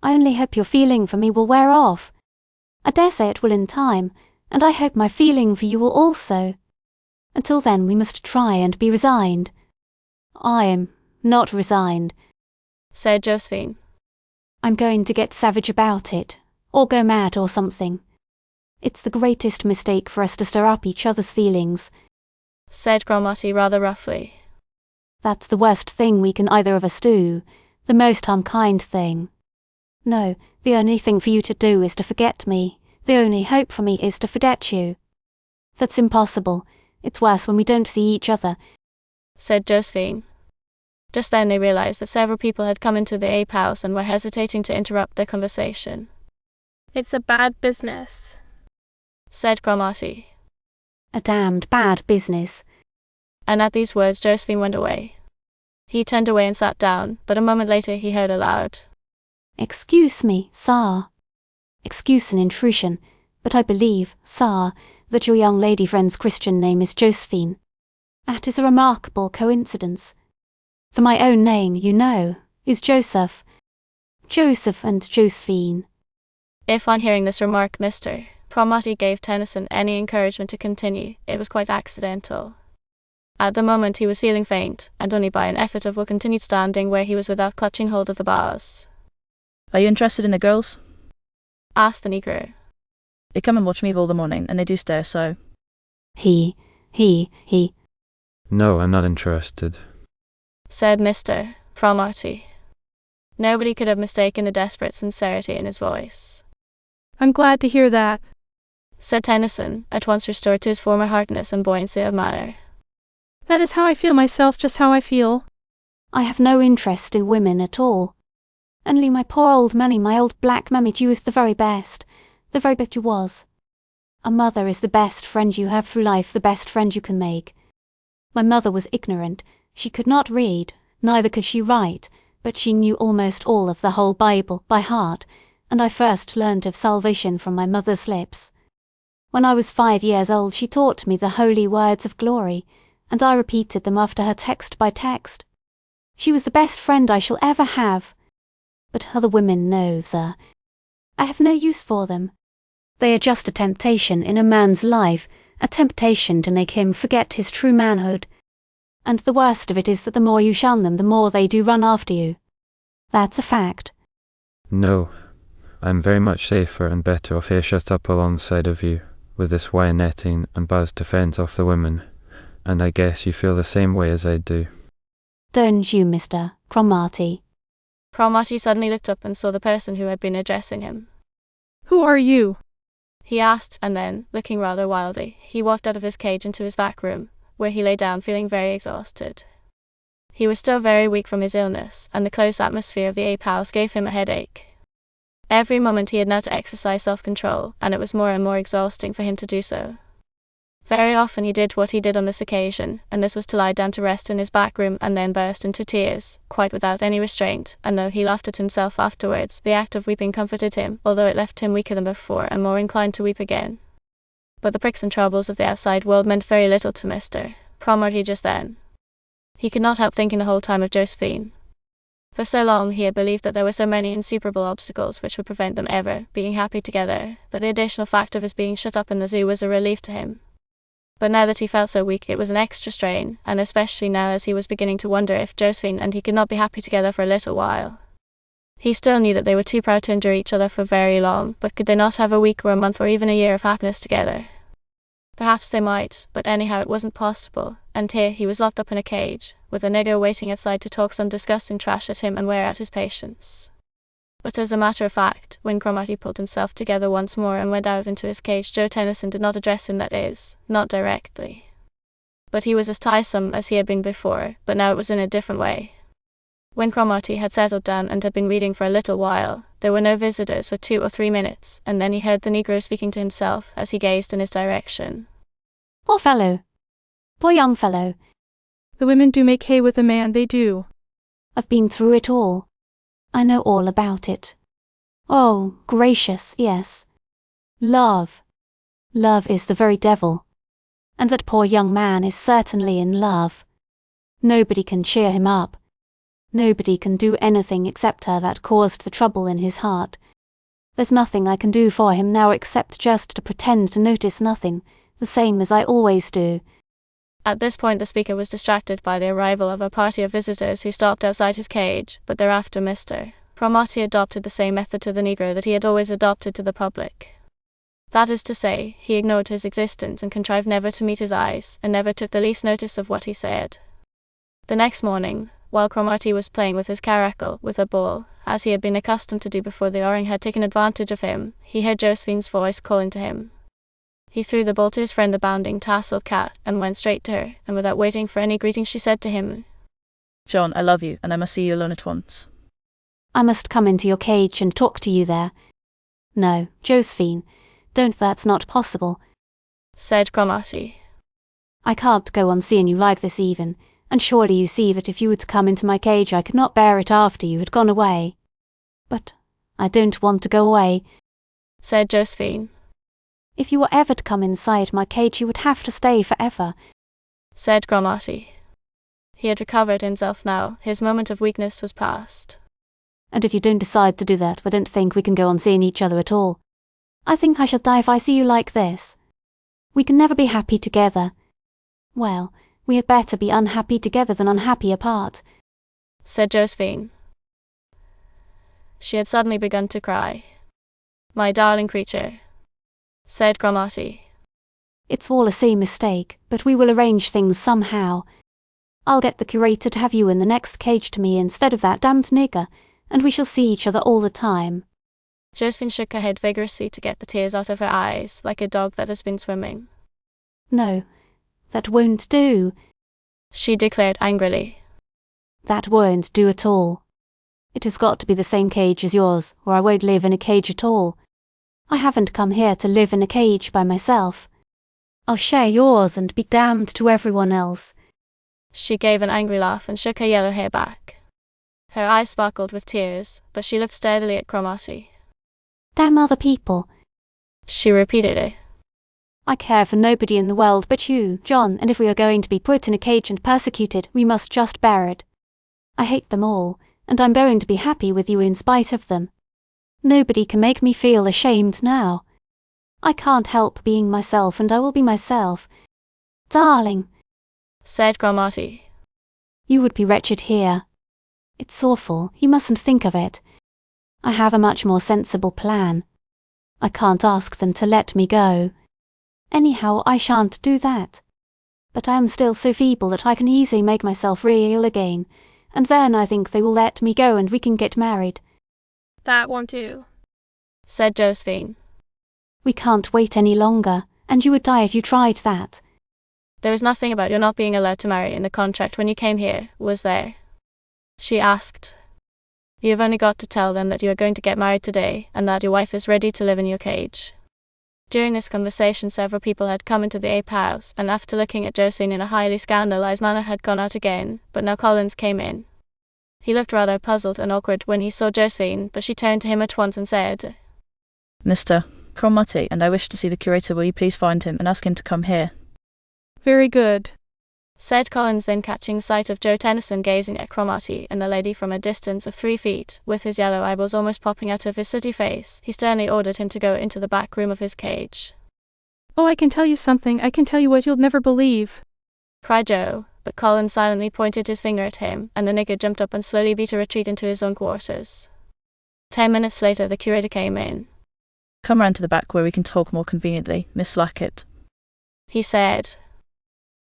I only hope your feeling for me will wear off. I dare say it will in time, and I hope my feeling for you will also. Until then we must try and be resigned. I am not resigned, said Josephine. I'm going to get savage about it, or go mad or something. It's the greatest mistake for us to stir up each other's feelings, said Cromartie rather roughly. That's the worst thing we can either of us do, the most unkind thing. No, the only thing for you to do is to forget me. The only hope for me is to forget you. That's impossible. It's worse when we don't see each other, said Josephine. Just then they realized that several people had come into the ape house and were hesitating to interrupt their conversation. It's a bad business, said Cromartie. A damned bad business. And at these words Josephine went away. He turned away and sat down, but a moment later he heard aloud, Excuse me, sir. Excuse an intrusion, but I believe, sir, that your young lady friend's Christian name is Josephine. That is a remarkable coincidence. For my own name, you know, is Joseph. Joseph and Josephine. If on hearing this remark Mr. Cromartie gave Tennyson any encouragement to continue, it was quite accidental. At the moment he was feeling faint, and only by an effort of will continued standing where he was without clutching hold of the bars. Are you interested in the girls? Asked the Negro. They come and watch me all the morning, and they do stare so. He. No, I'm not interested, said Mr. Cromartie. Nobody could have mistaken the desperate sincerity in his voice. I'm glad to hear that, said Tennyson, at once restored to his former hardness and buoyancy of manner. That is how I feel myself, just how I feel. I have no interest in women at all. Only my poor old Mammy, my old black Mammy, you was the very best you was. A mother is the best friend you have through life, the best friend you can make. My mother was ignorant, she could not read, neither could she write, but she knew almost all of the whole Bible by heart, and I first learned of salvation from my mother's lips. When I was 5 years old she taught me the holy words of glory, and I repeated them after her text by text. She was the best friend I shall ever have. But other women, no, sir. I have no use for them. They are just a temptation in a man's life, a temptation to make him forget his true manhood. And the worst of it is that the more you shun them, the more they do run after you. That's a fact. No, I'm very much safer and better off here shut up alongside of you, with this wire netting and bars to fence off the women, and I guess you feel the same way as I do. Don't you, Mr. Cromartie? Cromartie suddenly looked up and saw the person who had been addressing him. Who are you? He asked, and then, looking rather wildly, he walked out of his cage into his back room, where he lay down feeling very exhausted. He was still very weak from his illness, and the close atmosphere of the ape house gave him a headache. Every moment he had now to exercise self-control, and it was more and more exhausting for him to do so. Very often he did what he did on this occasion, and this was to lie down to rest in his back room and then burst into tears, quite without any restraint, and though he laughed at himself afterwards, the act of weeping comforted him, although it left him weaker than before and more inclined to weep again. But the pricks and troubles of the outside world meant very little to Mr. Cromartie just then. He could not help thinking the whole time of Josephine. For so long he had believed that there were so many insuperable obstacles which would prevent them ever being happy together, that the additional fact of his being shut up in the zoo was a relief to him. But now that he felt so weak it was an extra strain, and especially now as he was beginning to wonder if Josephine and he could not be happy together for a little while. He still knew that they were too proud to endure each other for very long, but could they not have a week or a month or even a year of happiness together? Perhaps they might, but anyhow it wasn't possible, and here he was locked up in a cage, with a nigger waiting outside to talk some disgusting trash at him and wear out his patience. But as a matter of fact, when Cromartie pulled himself together once more and went out into his cage, Joe Tennyson did not address him, that is, not directly. But he was as tiresome as he had been before, but now it was in a different way. When Cromartie had settled down and had been reading for a little while, there were no visitors for 2 or 3 minutes, and then he heard the negro speaking to himself as he gazed in his direction. Poor fellow. Poor young fellow. The women do make hay with a man, they do. I've been through it all. I know all about it. Oh, gracious, yes. Love. Love is the very devil. And that poor young man is certainly in love. Nobody can cheer him up. Nobody can do anything except her that caused the trouble in his heart. There's nothing I can do for him now except just to pretend to notice nothing, the same as I always do. At this point the speaker was distracted by the arrival of a party of visitors who stopped outside his cage, but thereafter Mr. Cromartie adopted the same method to the negro that he had always adopted to the public. That is to say, he ignored his existence and contrived never to meet his eyes, and never took the least notice of what he said. The next morning, while Cromartie was playing with his caracal with a ball, as he had been accustomed to do before the orang had taken advantage of him, he heard Josephine's voice calling to him. He threw the ball to his friend the bounding, tasseled cat, and went straight to her, and without waiting for any greeting she said to him, John, I love you, and I must see you alone at once. I must come into your cage and talk to you there. No, Josephine, that's not possible, said Cromartie. I can't go on seeing you like this even, and surely you see that if you were to come into my cage I could not bear it after you had gone away. But I don't want to go away, said Josephine. If you were ever to come inside my cage you would have to stay forever, said Cromartie. He had recovered himself now, his moment of weakness was past. And if you don't decide to do that, I don't think we can go on seeing each other at all. I think I shall die if I see you like this. We can never be happy together. Well, we had better be unhappy together than unhappy apart, said Josephine. She had suddenly begun to cry. My darling creature, said Cromartie. It's all a same mistake, but we will arrange things somehow. I'll get the curator to have you in the next cage to me instead of that damned nigger, and we shall see each other all the time. Josephine shook her head vigorously to get the tears out of her eyes, like a dog that has been swimming. No, that won't do, she declared angrily. That won't do at all. It has got to be the same cage as yours, or I won't live in a cage at all. I haven't come here to live in a cage by myself. I'll share yours and be damned to everyone else. She gave an angry laugh and shook her yellow hair back. Her eyes sparkled with tears, but she looked steadily at Cromartie. Damn other people, she repeated it. I care for nobody in the world but you, John, and if we are going to be put in a cage and persecuted, we must just bear it. I hate them all, and I'm going to be happy with you in spite of them. Nobody can make me feel ashamed now. I can't help being myself, and I will be myself. Darling, said Cromartie. You would be wretched here. It's awful, you mustn't think of it. I have a much more sensible plan. I can't ask them to let me go. Anyhow, I shan't do that. But I am still so feeble that I can easily make myself real again, and then I think they will let me go and we can get married. That won't do, said Josephine. We can't wait any longer, and you would die if you tried that. There was nothing about your not being allowed to marry in the contract when you came here, was there? She asked. You have only got to tell them that you are going to get married today, and that your wife is ready to live in your cage. During this conversation several people had come into the ape house, and after looking at Josephine in a highly scandalized manner had gone out again, but now Collins came in. He looked rather puzzled and awkward when he saw Josephine, but she turned to him at once and said, Mr. Cromartie, and I wish to see the curator. Will you please find him and ask him to come here? Very good, said Collins, then catching sight of Joe Tennyson gazing at Cromartie and the lady from a distance of 3 feet, with his yellow eyeballs almost popping out of his sooty face, he sternly ordered him to go into the back room of his cage. Oh, I can tell you something, I can tell you what you'll never believe, cried Joe, but Collins silently pointed his finger at him, and the nigger jumped up and slowly beat a retreat into his own quarters. 10 minutes later the curator came in. Come round to the back where we can talk more conveniently, Miss Lackett, he said.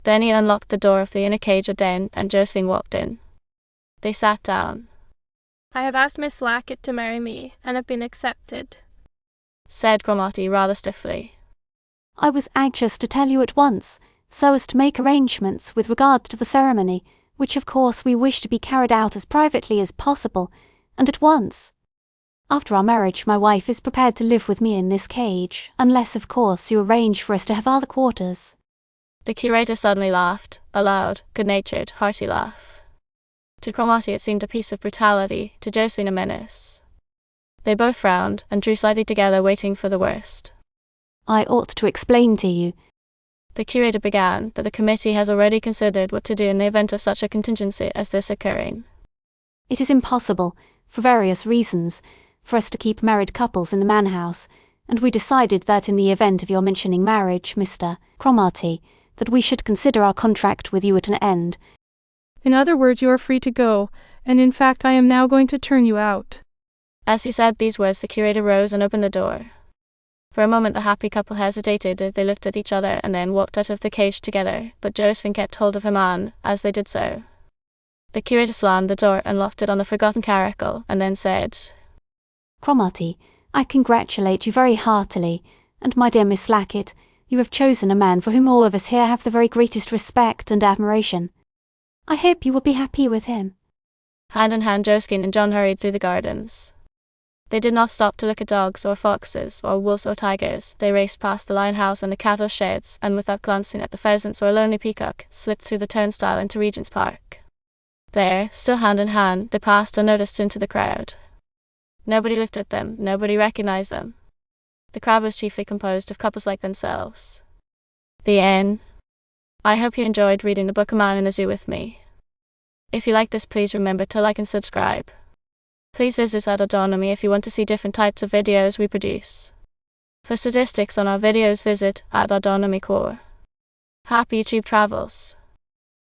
Then he unlocked the door of the inner cage or den, and Josephine walked in. They sat down. I have asked Miss Lackett to marry me, and have been accepted, said Cromartie rather stiffly. I was anxious to tell you at once, so as to make arrangements with regard to the ceremony, which of course we wish to be carried out as privately as possible, and at once. After our marriage my wife is prepared to live with me in this cage, unless of course you arrange for us to have other quarters. The curator suddenly laughed, a loud, good-natured, hearty laugh. To Cromartie it seemed a piece of brutality, to Josephine a menace. They both frowned, and drew slightly together, waiting for the worst. I ought to explain to you, the curator began, that the committee has already considered what to do in the event of such a contingency as this occurring. It is impossible, for various reasons, for us to keep married couples in the manor house, and we decided that in the event of your mentioning marriage, Mr. Cromartie, that we should consider our contract with you at an end. In other words, you are free to go, and in fact I am now going to turn you out. As he said these words the curator rose and opened the door. For a moment the happy couple hesitated, they looked at each other and then walked out of the cage together, but Josephine kept hold of her man as they did so. The curator slammed the door and locked it on the forgotten caracal, and then said, Cromartie, I congratulate you very heartily, and my dear Miss Lackett, you have chosen a man for whom all of us here have the very greatest respect and admiration. I hope you will be happy with him. Hand in hand Josephine and John hurried through the gardens. They did not stop to look at dogs or foxes or wolves or tigers. They raced past the lion house and the cattle sheds, and without glancing at the pheasants or a lonely peacock, slipped through the turnstile into Regent's Park. There, still hand in hand, they passed unnoticed into the crowd. Nobody looked at them, nobody recognized them. The crowd was chiefly composed of couples like themselves. The end. I hope you enjoyed reading the book A Man in the Zoo with me. If you like this, please remember to like and subscribe. Please visit at Autonomy if you want to see different types of videos we produce. For statistics on our videos, visit at Autonomy Core. Happy YouTube travels!